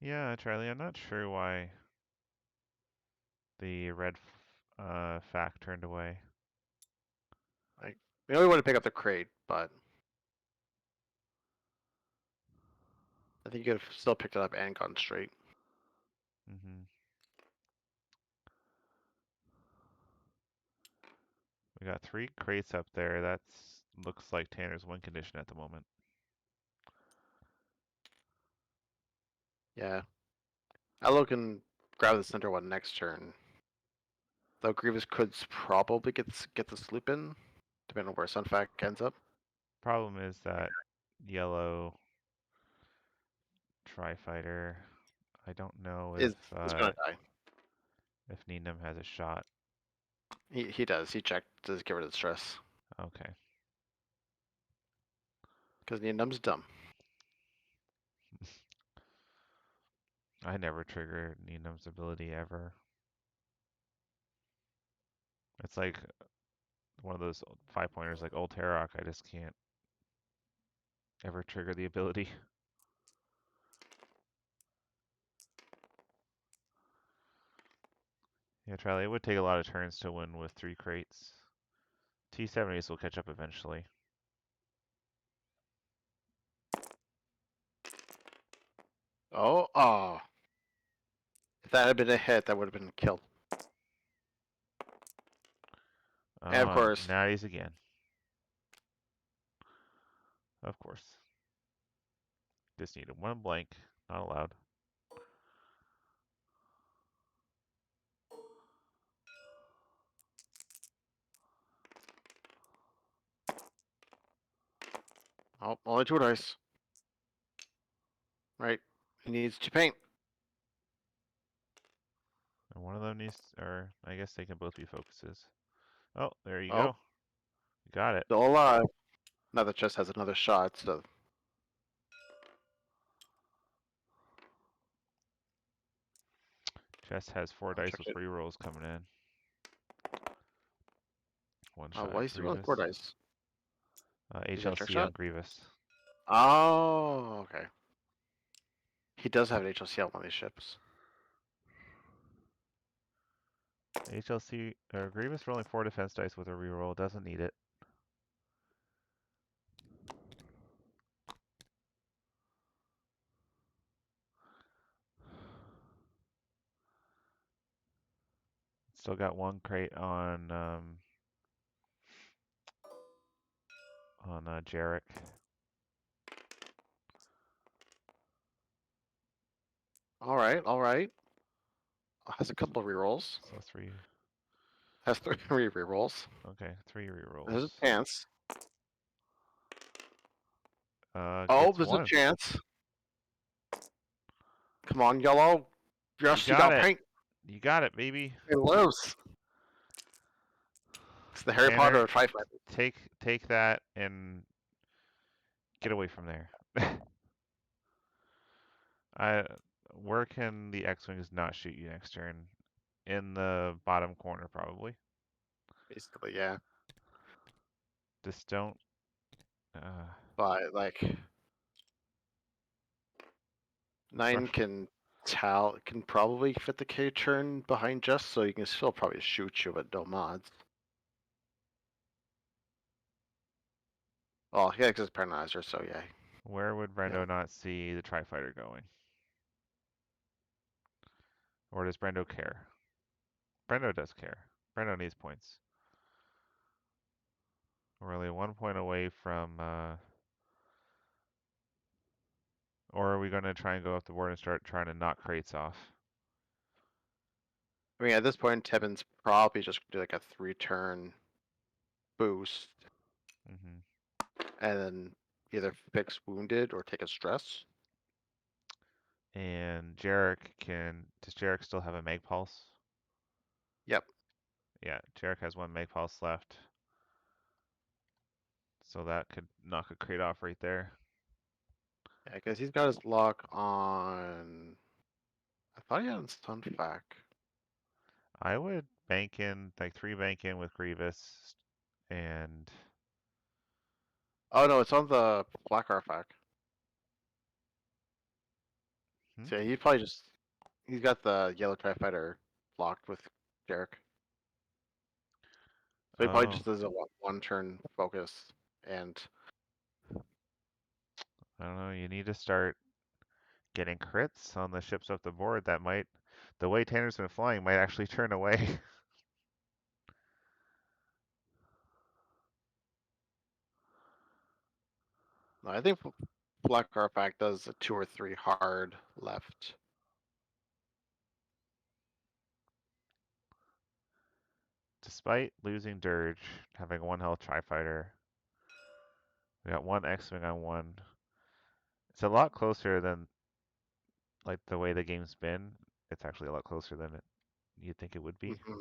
Yeah, Charlie, I'm not sure why the red fact turned away. Like, we only want to pick up the crate, but I think you could have still picked it up and gone straight. Hmm. We got 3 crates up there. That's looks like Tanner's win condition at the moment. Yeah. I look and grab the center one next turn. Though Grievous could probably get the sloop in, depending on where Sunfac ends up. Problem is that yellow tri-fighter. I don't know Is gonna die. if Needham has a shot. He does. He checked to get rid of the stress. Okay. Because Needham's dumb. I never trigger Needham's ability ever. It's like one of those 5-pointers like Old Tarok. I just can't ever trigger the ability. Yeah, Charlie, it would take a lot of turns to win with 3 crates. T70s will catch up eventually. Oh. If that had been a hit, that would have been killed. And of course, Natties again. Of course. Just needed 1 blank. Not allowed. only 2 dice. Right. He needs to paint. And one of them needs, or I guess they can both be focuses. Oh, there you Oh, go. You got it. still alive. Now the chest has another shot, so Chess has 4 I'll dice check with it. rerolls coming in. One shot Why at is he rolling 4 Grievous. dice? Is that a trick HLC on shot? Grievous. Oh, okay. He does have an HLC on one of these ships. HLC or Grievous rolling 4 defense dice with a reroll doesn't need it. Still got 1 crate on Jarek. All right. Has a couple of rerolls. So 3. Has three rerolls. Okay, 3 There's a rerolls. chance. Oh, Gets there's a 1. chance. Come on, yellow. You Yes, you got got it. paint. You got it, baby. It lives. It's the Harry Potter Tanner, of Tri-Fighter. take that and get away from there. I Where can the X-wings not shoot you next turn? In the bottom corner, probably. Basically, yeah. Just don't. Uh, But like rush. 9 can probably fit the K turn behind Just, so you can still probably shoot you with no mods. Oh, yeah, because it's Paralyzer, so yeah. Where would Yeah. Brendo not see the Tri-Fighter going? Or does Brendo care? Brendo does care. Brendo needs points. We're only 1 point away from. Or are we going to try and go up the board and start trying to knock crates off? I mean, at this point, Tebben's probably just do like a 3-turn boost Hmm. and then either fix wounded or take a stress. And Jarek can. Does Jarek still have a Mag Pulse? Yep. Yeah, Jarek has 1 Mag Pulse left. So that could knock a crate off right there. Yeah, because he's got his lock on. I thought he had on Sunfac. I would bank in, like 3 bank in with Grievous and Oh no, it's on the Black Artifact. hmm? So yeah, he probably just he's got the yellow TIE fighter locked with Jarek. So he probably Oh, just does a one turn focus and I don't know. You need to start getting crits on the ships up the board. That might, the way Tanner's been flying, might actually turn away. no, I think Black Artifact does a 2 or 3 hard left. Despite losing Dirge, having 1 health Tri-Fighter, we got 1 X-Wing on 1. It's a lot closer than like the way the game's been. It's actually a lot closer than you'd think it would be. Mm-hmm.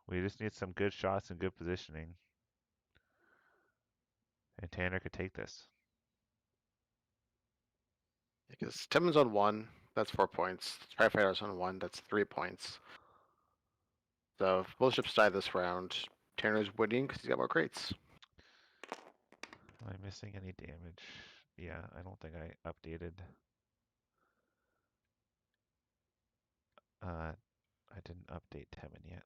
We just need some good shots and good positioning. And Tanner could take this. Because Timon's on 1, that's 4 points. TIE Fighter's on 1, that's 3 points. So if both ships die this round, Tanner's winning because he's got more crates. Am I missing any damage? Yeah, I don't think I updated. I didn't update Temin yet.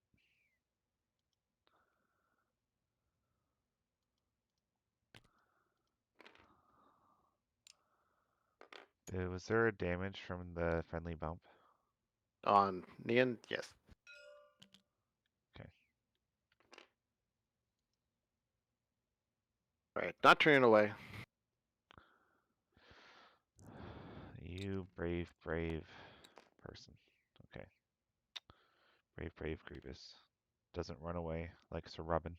Was there a damage from the friendly bump? On Neon, yes. Okay. Alright, not turning away. You brave, brave person. Okay. Brave, brave Grievous. Doesn't run away like Sir Robin.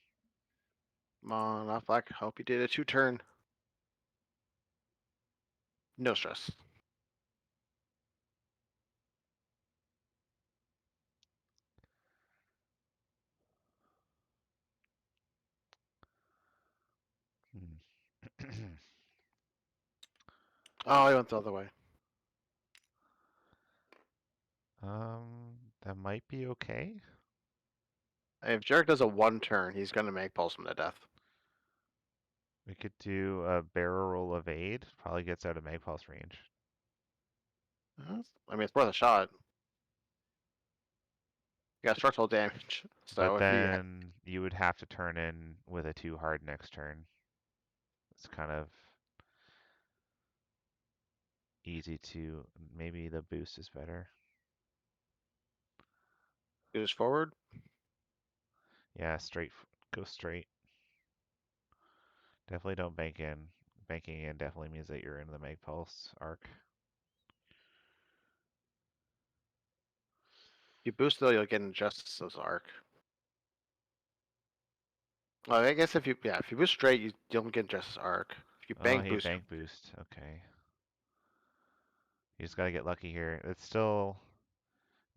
Come on, off black. Hope you did a 2 turn. No stress. Hmm. Oh, I went the other way. That might be okay. If Jarek does a 1 turn, he's gonna make Pulse him to death. We could do a barrel roll evade. Probably gets out of Magpulse range. I mean, it's worth a shot. You got structural damage. But So if he then you would have to turn in with a 2 hard next turn. It's kind of easy to, maybe the boost is better. goes forward, Yeah, go straight. Definitely don't bank in. Banking in definitely means that you're in the Magpulse arc. if you boost though, you'll get Injustice's arc. Well, I guess if you boost straight, you don't get Injustice arc. If you Oh, bank he boost, bank boost. Okay. You just gotta get lucky here. It's still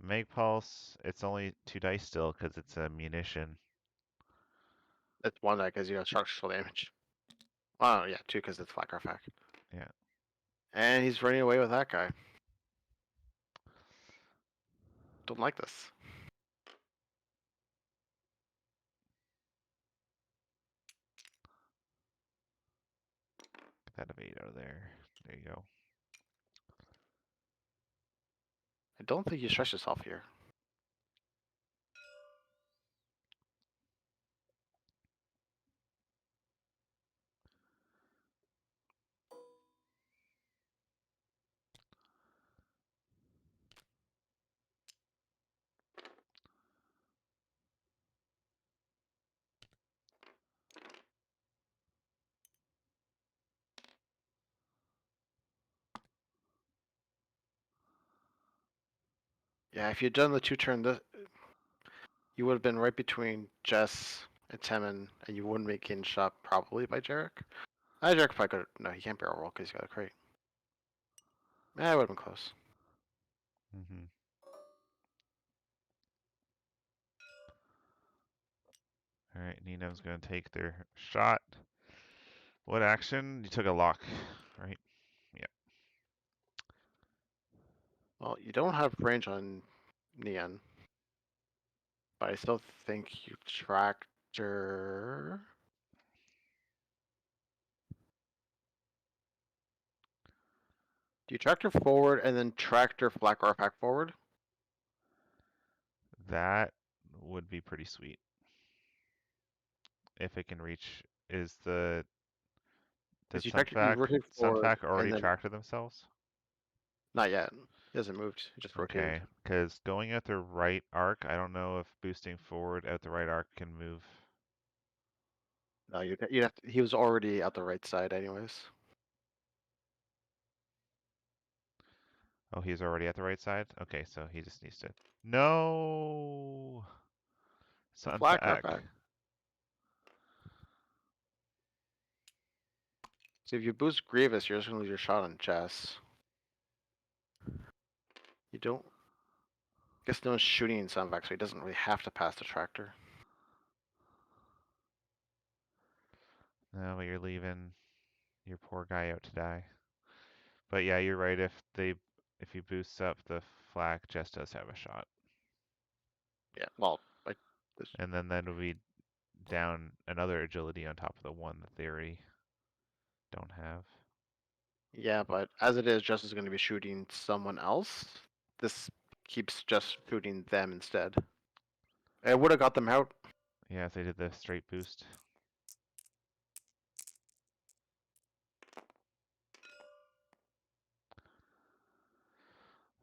Magpulse. It's only 2 dice still because it's a munition. it's 1 die because you got structural damage. Oh yeah, 2 because it's Black Artifact. Yeah. And he's running away with that guy. Don't like this. Get that evade out of there. There you go. I don't think you stretch yourself here. Yeah, if you'd done the 2 turn, you would have been right between Jess and Temin, and you wouldn't make in shot probably by Jarek. Jarek probably could. No, he can't barrel roll because he's got a crate. It would have been close. Mm-hmm. All right, Nino's going to take their shot. What action? You took a lock, right? Yeah. Well, you don't have range on Neon, but I still think you tractor. Do you tractor forward and then tractor Black Arpack forward? That would be pretty sweet. If it can reach, is the did Because you rotate forward Sunfac already and then tractor themselves? not yet. He hasn't moved. He just rotated. Okay, because going at the right arc, I don't know if boosting forward at the right arc can move. No, you'd have to, he was already out the right side anyways. Oh, he's already at the right side? Okay, so he just needs to. No! Black Sunfac. Arpack. So if you boost Grievous, you're just gonna lose your shot on Jess. You don't. Guess no one's shooting Sunvac, so he doesn't really have to pass the tractor. No, but you're leaving your poor guy out to die. But yeah, you're right. If he boosts up the flak, Jess does have a shot. Yeah, well, like this. And then that would be down another agility on top of the one that they already don't have. Yeah, but as it is, Jess is going to be shooting someone else. This keeps just shooting them instead. It would have got them out. Yeah, if they did the straight boost.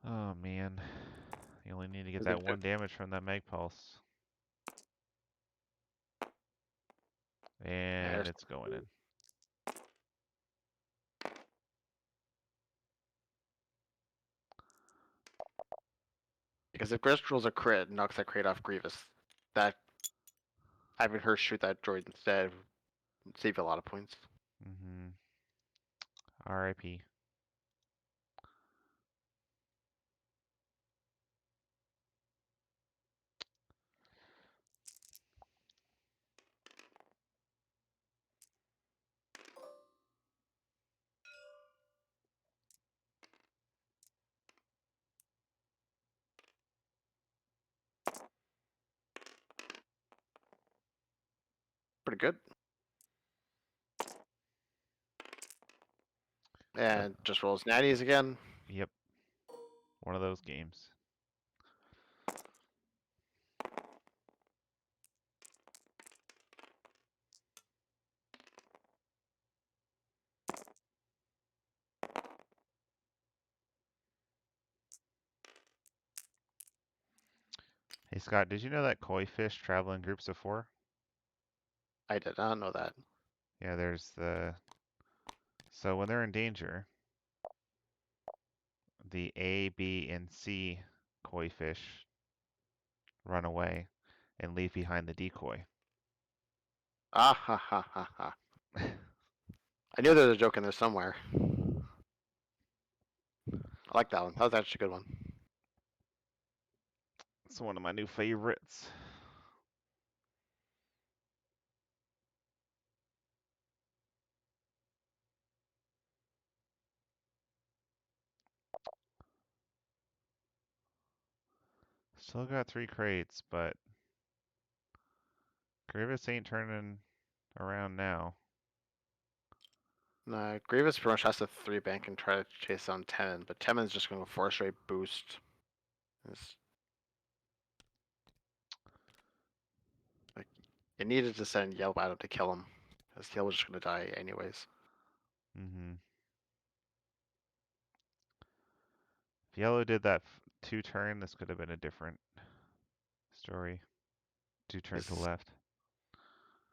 Oh man. You only need to get 'Cause if that one damage from that Mag Pulse. And there's- it's going in. because if Grisk rolls a crit and knocks that crate off Grievous, that having her shoot that droid instead would save you a lot of points. Mm-hmm. RIP. Pretty good. So, And just rolls natties again. yep. One of those games. Hey Scott, did you know that koi fish travel in groups of four? I did not know that. Yeah, so when they're in danger, the A, B, and C koi fish run away and leave behind the decoy. Ah ha ha ha ha. I knew there was a joke in there somewhere. I like that one. That was actually a good one. It's one of my new favorites. Still got 3 crates, but Grievous ain't turning around now. Nah, Grievous pretty much has to 3 bank and try to chase down Tenon, but Tenon's just going to 4 straight boost. It's, like, it needed to send Yelp at him to kill him, because Yelp was just going to die anyways. Mm-hmm. If Yellow did that 2 turn, this could have been a different story. 2 turn to the Because left.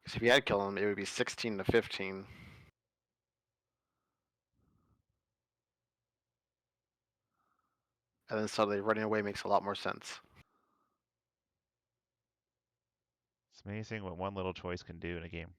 if he had killed him, it would be 16 to 15. And then suddenly running away makes a lot more sense. It's amazing what one little choice can do in a game.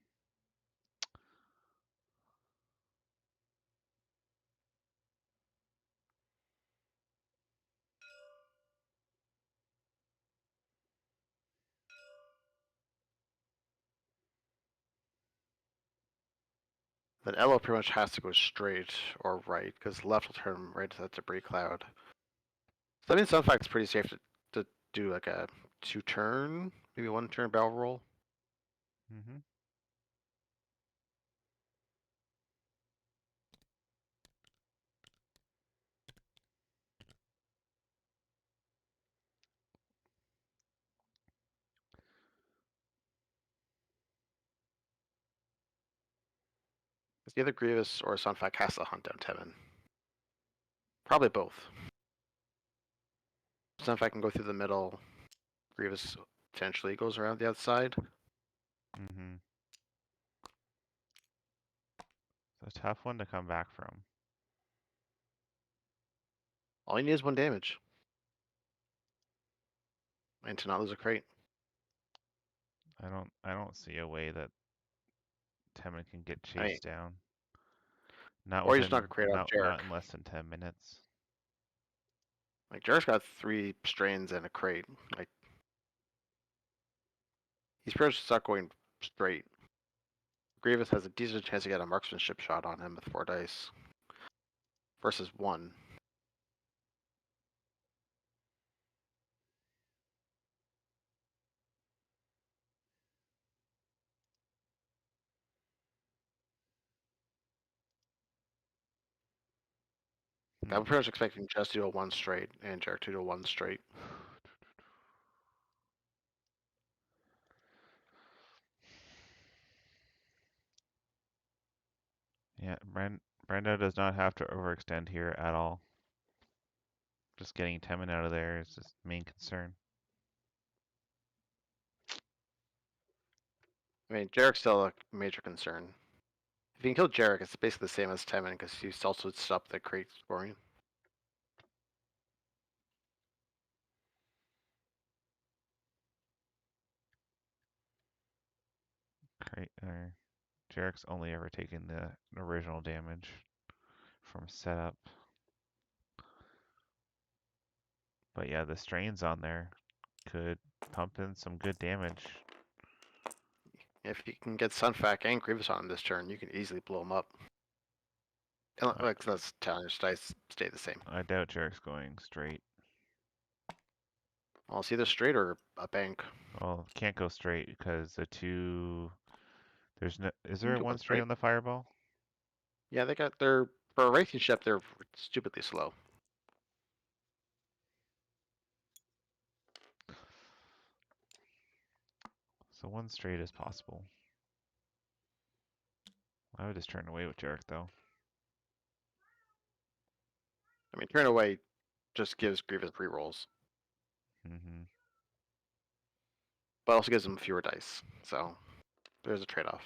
Then Elo pretty much has to go straight or right, because left will turn him right to that debris cloud. So that means Sunfact's pretty safe to do like a 2-turn, maybe 1-turn barrel roll. Mm-hmm. Because either Grievous or Sunfact has to hunt down Tevin. Probably both. Sunfact can go through the middle. Grievous potentially goes around the outside. Mm-hmm. It's a tough one to come back from. All you need is 1 damage. And to not lose a crate. I don't see a way that Temin can get I mean, chased down. Not or you just knock a within crate off not Jarek. in less than 10 minutes. Like Jarek's got 3 strains and a crate. Like he's pretty much stuck going straight. Grievous has a decent chance to get a marksmanship shot on him with 4 dice. Versus 1. I'm pretty much expecting Jess to do a 1 straight and Jarek to do a 1 straight. Yeah, Brendo does not have to overextend here at all. Just getting Temin out of there is his main concern. I mean, Jarek's still a major concern. If you can kill Jarek, it's basically the same as Temin because he's also stopped the crate scoring. Jarek's only ever taken the original damage from setup. But yeah, the strains on there could pump in some good damage. If you can get Sunfac and Grievous on him this turn, you can easily blow him up. Like that's Talon's dice stay the same. I doubt Jarek's going straight. Well, it's either straight or a bank. Well, can't go straight because the two. There's no. Is You can there go one one straight straight. on the fireball? Yeah, they got their for a racing ship. They're stupidly slow. So one straight is possible. I would just turn away with Jarek though. I mean, turn away just gives Grievous rerolls, Mm-hmm. but also gives him fewer dice. So there's a trade-off.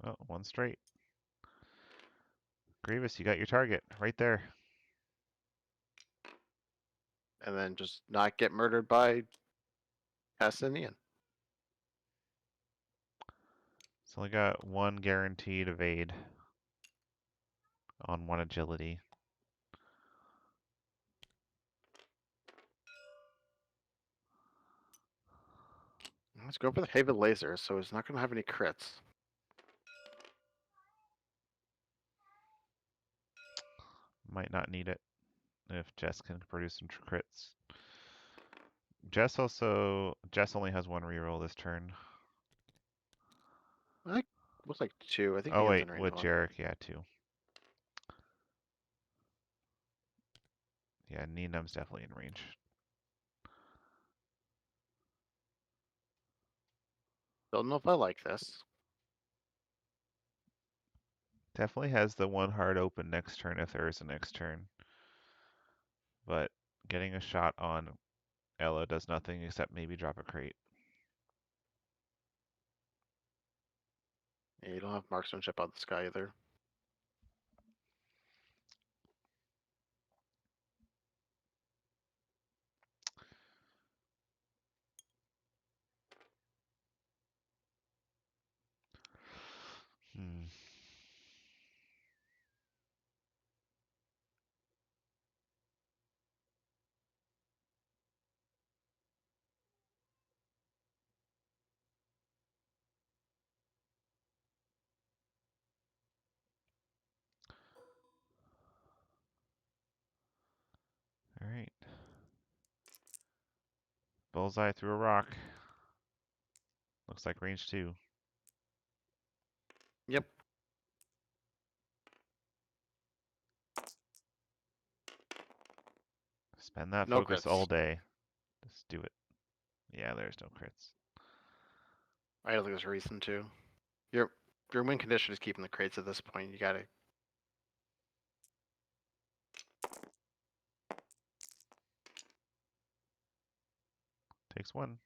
Oh, one straight. Grievous, you got your target right there. And then just not get murdered by Cassinian. So I got one guaranteed evade on one agility. Let's go for the Haven Laser, so he's not going to have any crits. Might not need it if Jess can produce some crits. Jess only has one reroll this turn. I think it was like 2. I think Oh Ian's wait, in range with 1. Jarek, yeah, two. Yeah, Ninam's definitely in range. Don't know if I like this. Definitely has the one hard open next turn if there is a next turn. But getting a shot on Ella does nothing except maybe drop a crate. Yeah, you don't have marksmanship on this guy either. Hmm. Bullseye through a rock. Looks like range 2. Yep. Spend that No focus all crits. day. Just do it. Yeah, there's no crits. I don't think there's a reason to. Your your win condition is keeping the crates at this point. You gotta. Takes 1.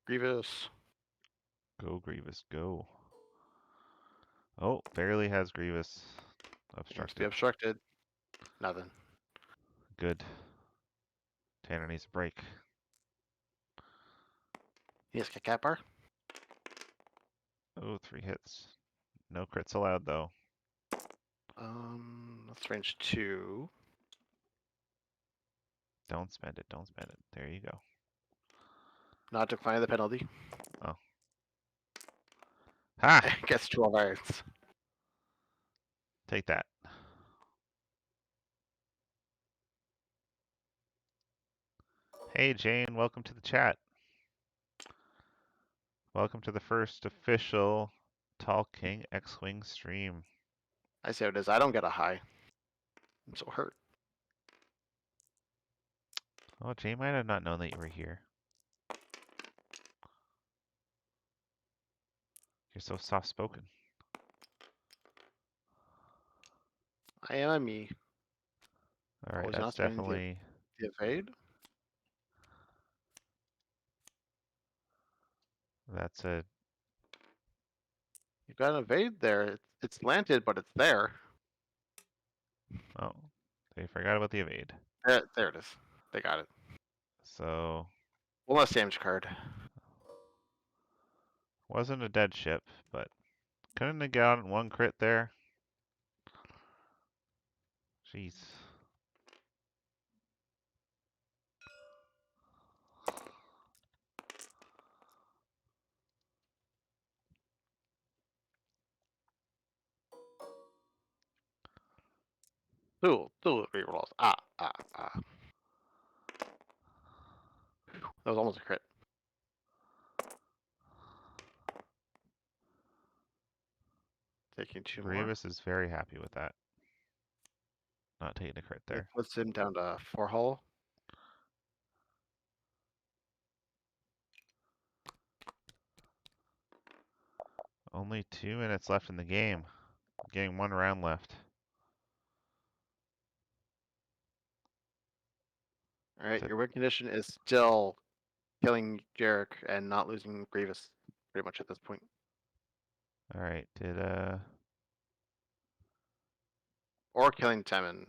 Grievous. Go, Grievous, go. Oh, barely has Grievous Seems to be obstructed. obstructed. Nothing. Good. Tanner needs a break. He has a cat bar. Oh, 3 hits. No crits allowed, though. That's range 2. Don't spend it. Don't spend it. There you go. Not declining the penalty. Oh. Ha! Gets 12 irons. Take that. Hey, Jane. Welcome to the chat. Welcome to the first official Tall King X-Wing stream. I see how it is. I don't get a high. I'm so hurt. Oh, Jane might have not known that you were here. You're so soft-spoken. I am a me. All right, Always that's not spending definitely... the evade. That's a... You've got an evade there. It's landed, but it's there. Oh, they forgot about the evade. There it is. They got it. So, One less damage card. wasn't a dead ship, but couldn't have gotten 1 crit there. Jeez. Two rerolls. Ah. That was almost a crit. Taking 2 more. Grievous is very happy with that. Not taking a crit It there. puts him down to 4 hull. Only 2 minutes left in the game. Getting 1 round left. Alright, So, your win condition is still killing Jarek and not losing Grievous pretty much at this point. all right, Or killing Temin.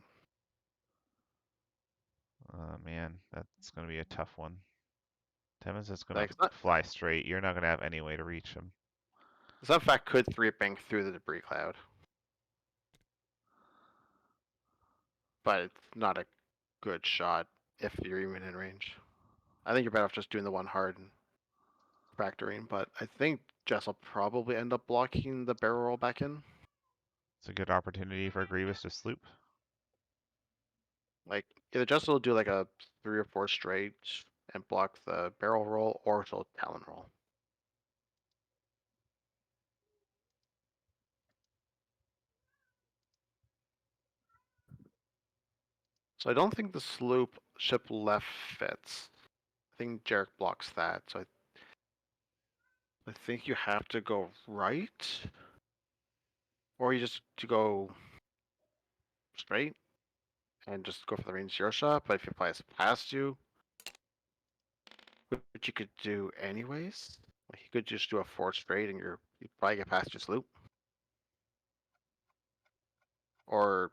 man, that's gonna be a tough one. Tevin's just gonna Like, it's not, fly straight. You're not gonna have any way to reach him. some fact could 3-bank through the debris cloud. But it's not a good shot if you're even in range. I think you're better off just doing the 1 hard and factoring, but I think Jess will probably end up blocking the barrel roll back in. It's a good opportunity for Grievous to sloop. Like, either Jess will do like a 3 or 4 straight and block the barrel roll, or she'll talon roll. So I don't think the sloop ship left fits. I think Jarek blocks that, so I think you have to go right, or you just to go straight and just go for the range 0 shot. But if he flies past you, which you could do anyways, like you could just do a 4 straight and you'd probably get past your sloop, or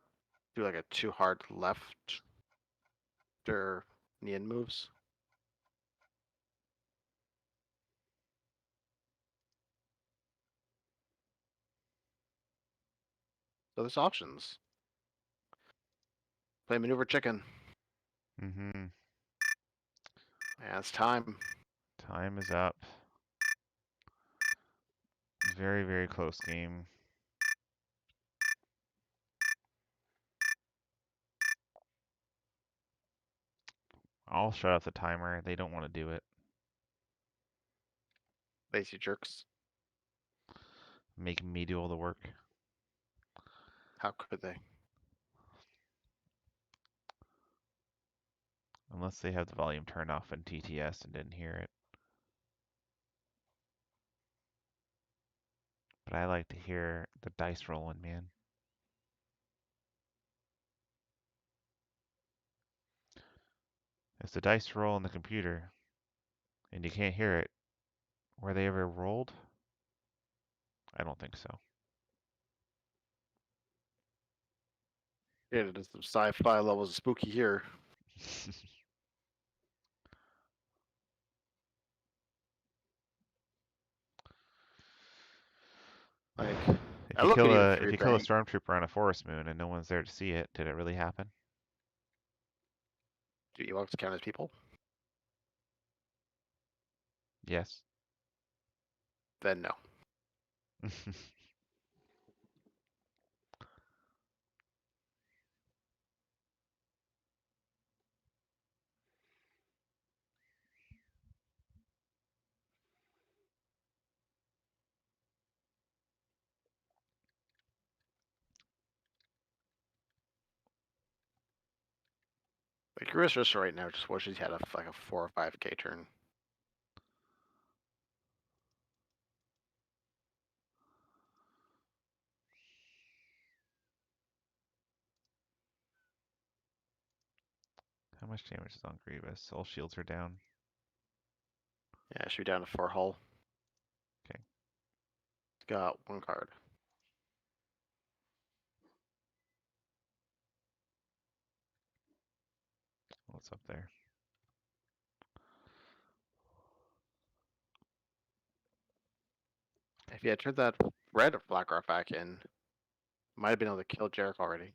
do like a 2 hard left after Nian moves. So there's options. Play maneuver chicken. Mm-hmm. Yeah, it's time. Time is up. Very, very close game. I'll shut off the timer. They don't want to do it. Lazy jerks. Make me do all the work. How could they? Unless they have the volume turned off in TTS and didn't hear it. But I like to hear the dice rolling, man. If the dice roll on the computer and you can't hear it, were they ever rolled? I don't think so. Yeah, it is some sci-fi levels of spooky here. Like, If I you look kill at even a if free you kill a thing. stormtrooper on a forest moon and no one's there to see it, did it really happen? Do Ewoks count as people? Yes. Then no. Like Carissa right now just wishes he had like a 4 or 5K turn. How much damage is on Grievous? All shields are down. Yeah, should be down to 4 hull. Okay. He's got 1 card. What's up there? If he had turned that red Blackrock back in, might have been able to kill Jarek already.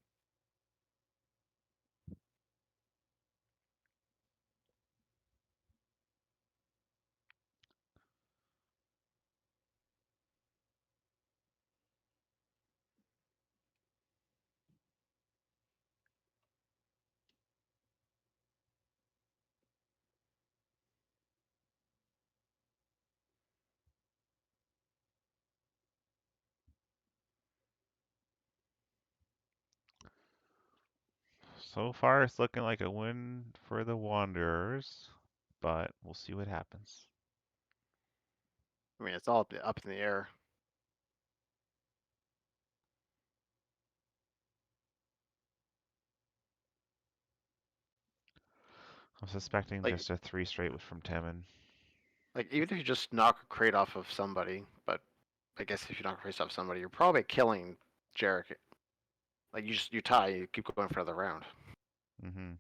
So far, it's looking like a win for the Wanderers, but we'll see what happens. I mean, it's all up in the air. I'm suspecting Like, just a 3 straight from Temin. even if you just knock a crate off of somebody, but I guess if you knock a crate off somebody, you're probably killing Jarek. Like you tie, you keep going for another round. Mm-hmm.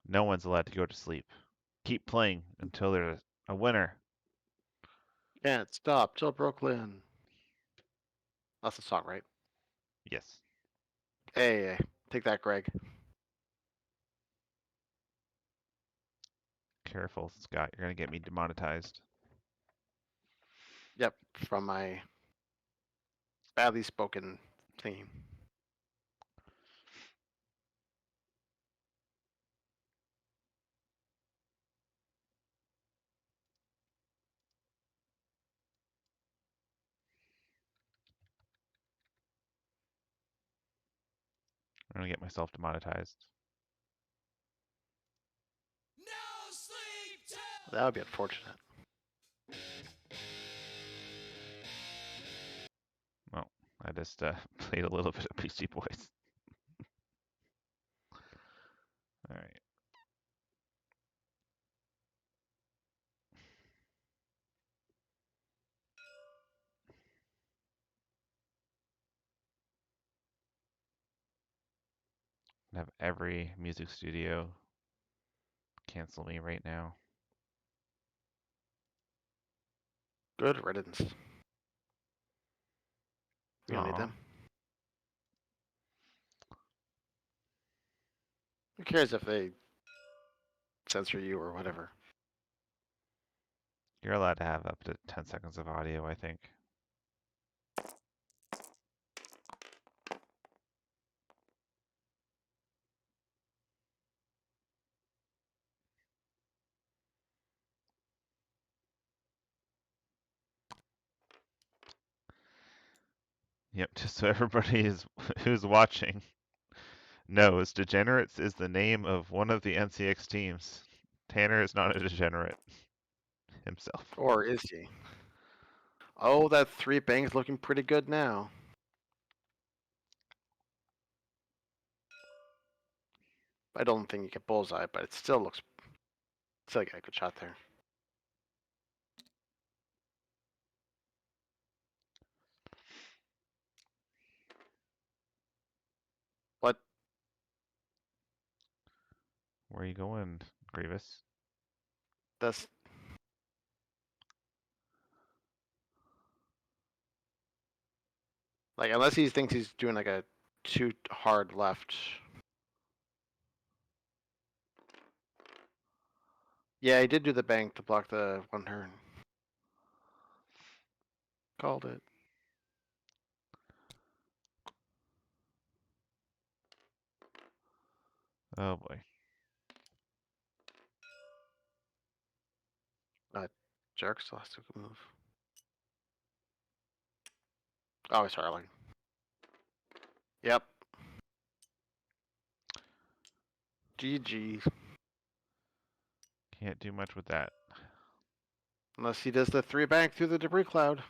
No one's allowed to go to sleep. Keep playing until there's a winner. Can't stop till Brooklyn. That's the song, right? Yes. Hey, take that, Greg. Careful, Scott. You're going to get me demonetized. Yep, from my badly spoken theme. I'm going to get myself demonetized. That would be unfortunate. Well, I just played a little bit of Beastie Boys. All right. Have every music studio cancel me right now. Good riddance. We don't need Aw. them. Who cares if they censor you or whatever? You're allowed to have up to 10 seconds of audio, I think. Yep, just so everybody is who's watching knows, Degenerates is the name of one of the NCX teams. Tanner is not a degenerate himself. Or is he? Oh, that 3 bank's looking pretty good now. I don't think you get bullseye, but it still looks still got a good shot there. What? Where are you going, Grievous? That's like unless he thinks he's doing like a too hard left. Yeah, he did do the bank to block the 1 turn. Called it. Oh boy. Jerk still has to move. Oh, sorry. Like, yep. GG. Can't do much with that. Unless he does the 3 bank through the debris cloud.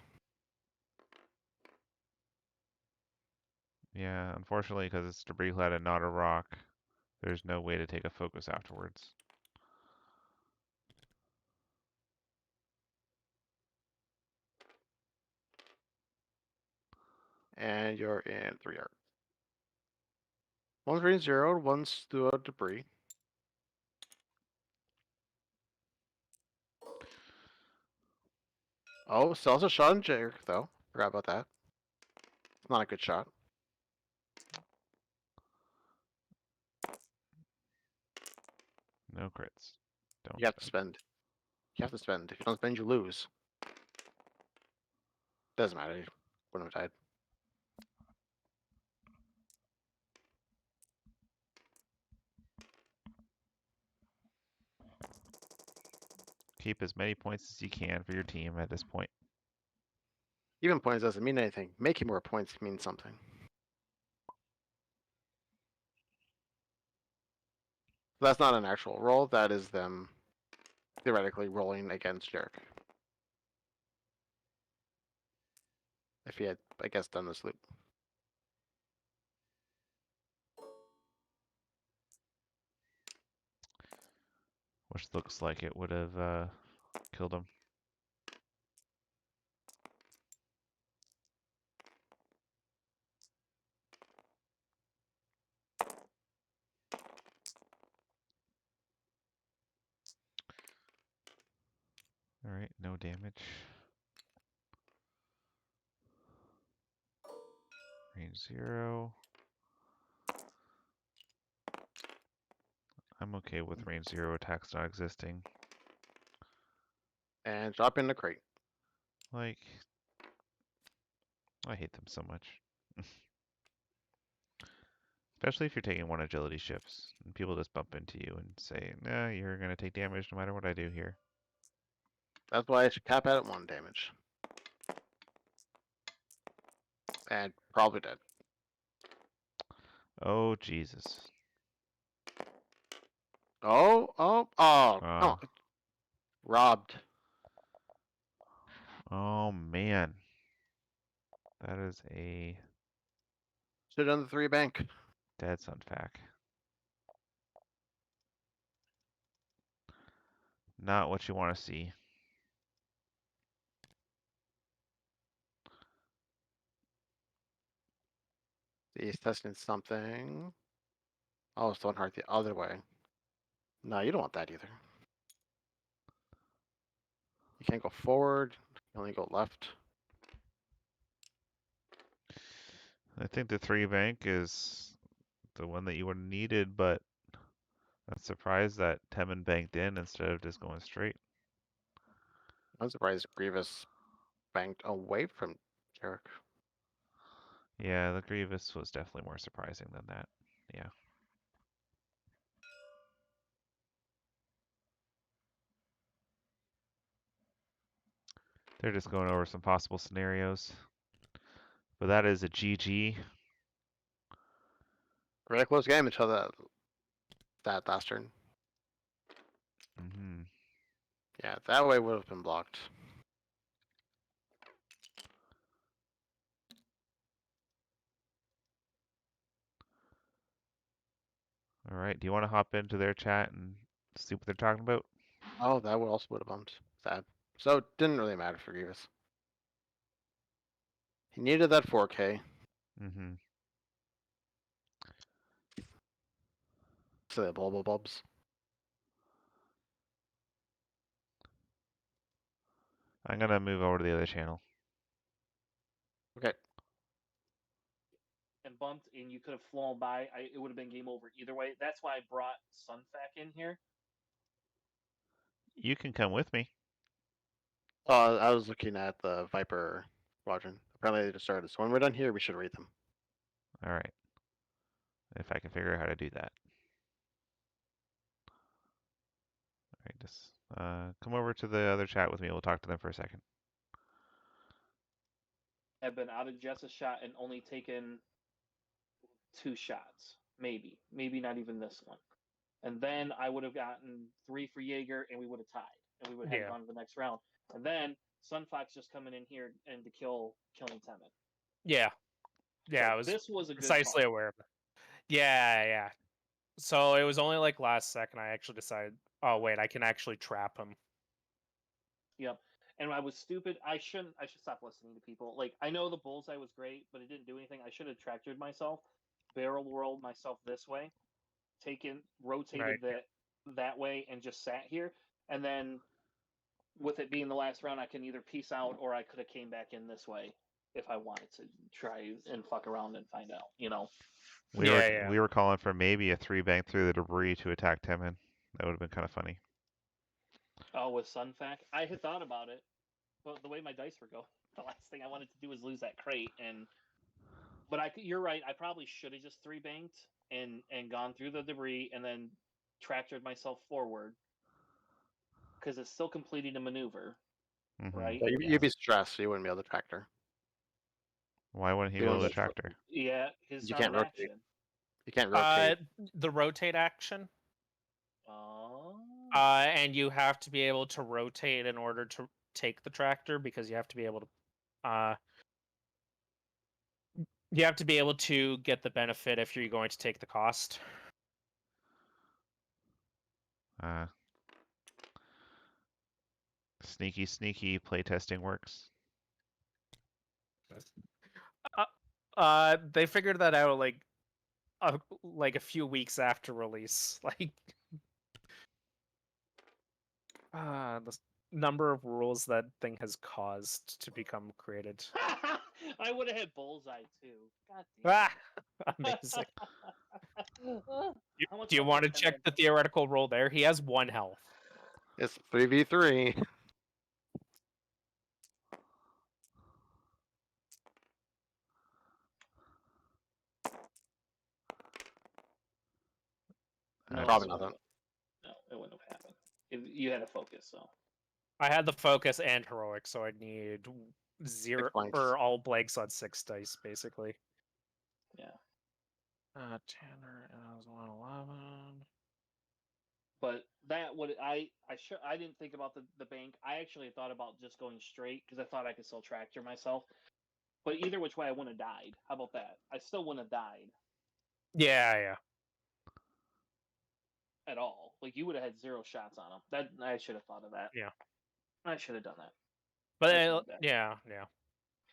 Yeah, unfortunately, because it's debris cloud and not a rock, there's no way to take a focus afterwards. And you're in 3 yards. One's range 0, one's through a debris. Oh, still has a shot on Jerk, though. Forgot about that. It's not a good shot. No crits. Don't You have to spend. spend. You have to spend. If you don't spend, you lose. Doesn't matter. You wouldn't have died. Keep as many points as you can for your team at this point. Even points doesn't mean anything. Making more points means something. That's not an actual roll. That is them theoretically rolling against Jerk. If he had, I guess, done this loop. Which looks like it would have killed him. Alright, no damage. Range 0. I'm okay with range 0 attacks not existing. And drop in the crate. Like, I hate them so much. Especially if you're taking 1 agility shifts and people just bump into you and say, nah, you're going to take damage no matter what I do here. That's why I should cap out at 1 damage. And probably dead. Oh, Jesus. Oh, come on. Robbed. Oh, man. That is a Should have done the 3 bank. dead sun fact. Not what you want to see. He's testing something. Oh, Stone Heart the other way. No, you don't want that either. You can't go forward. You only go left. I think the 3 bank is the one that you would have needed, but I'm surprised that Temin banked in instead of just going straight. I'm surprised Grievous banked away from Jarek. Yeah, the Grievous was definitely more surprising than that. Yeah. They're just going over some possible scenarios. But that is a GG. Really close game until that last turn. Mm-hmm. Yeah, that way would have been blocked. All right. Do you want to hop into their chat and see what they're talking about? Oh, that would also would have bumped. Sad. So it didn't really matter for Grievous. He needed that 4K. Mm-hmm. So the bubble bubs. I'm gonna move over to the other channel. Okay. And bumped, and you could have flown by. It would have been game over either way. That's why I brought Sunfac in here. You can come with me. I was looking at the Viper Squadron. Apparently they just started. So when we're done here, we should read them. All right. If I can figure out how to do that. All right, just come over to the other chat with me. We'll talk to them for a second. I've been out of Jess's shot and only taken 2 shots, maybe not even this one. And then I would have gotten 3 for Jaeger, and we would have tied, and we would have gone to the next round. And then Sunfox just coming in here and to killing Temin. Yeah, So I was this was a good precisely call. aware of it. Yeah. So it was only like last second I actually decided, oh wait, I can actually trap him. Yep. And I was stupid. I should stop listening to people. Like, I know the bullseye was great, but it didn't do anything. I should have tractored myself, barrel rolled myself this way, rotated that way, and just sat here. And then, with it being the last round, I can either peace out or I could have came back in this way if I wanted to try and fuck around and find out. We were calling for maybe a 3 bank through the debris to attack Temin. That would have been kind of funny. Oh, with Sunfac, I had thought about it, but the way my dice were going, the last thing I wanted to do was lose that crate. But you're right. I probably should have just 3 banked and gone through the debris and then tractored myself forward because it's still completing a maneuver, right? Yeah, you'd be stressed, so you wouldn't be able to tractor. Why wouldn't he be able to tractor? Yeah, his you can't rotate. action. You can't rotate. The rotate action. Oh. And you have to be able to rotate in order to take the tractor because you have to be able to. You have to be able to get the benefit if you're going to take the cost. Sneaky playtesting works. They figured that out like a few weeks after release. Like, the number of rules that thing has caused to become created. I would have had bullseye too. God damn. Amazing. Do you want to check the theoretical roll there? He has 1 health. It's 3v3. No, probably not. No, it wouldn't have happened. You had to focus, so. I had the focus and heroic, so I need 0 or all blanks on 6 dice, basically. Yeah. Tanner and 111. But that would I didn't think about the bank. I actually thought about just going straight because I thought I could still tractor myself. But either which way, I wouldn't have died. How about that? I still wouldn't have died. Yeah. At all. Like, you would have had 0 shots on him. That I should have thought of that. Yeah. I should have done that. But yeah.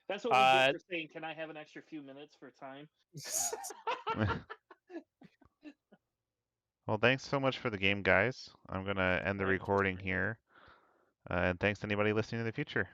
That's what we did for saying, can I have an extra few minutes for time? Well, thanks so much for the game, guys. I'm going to end the recording here. And thanks to anybody listening in the future.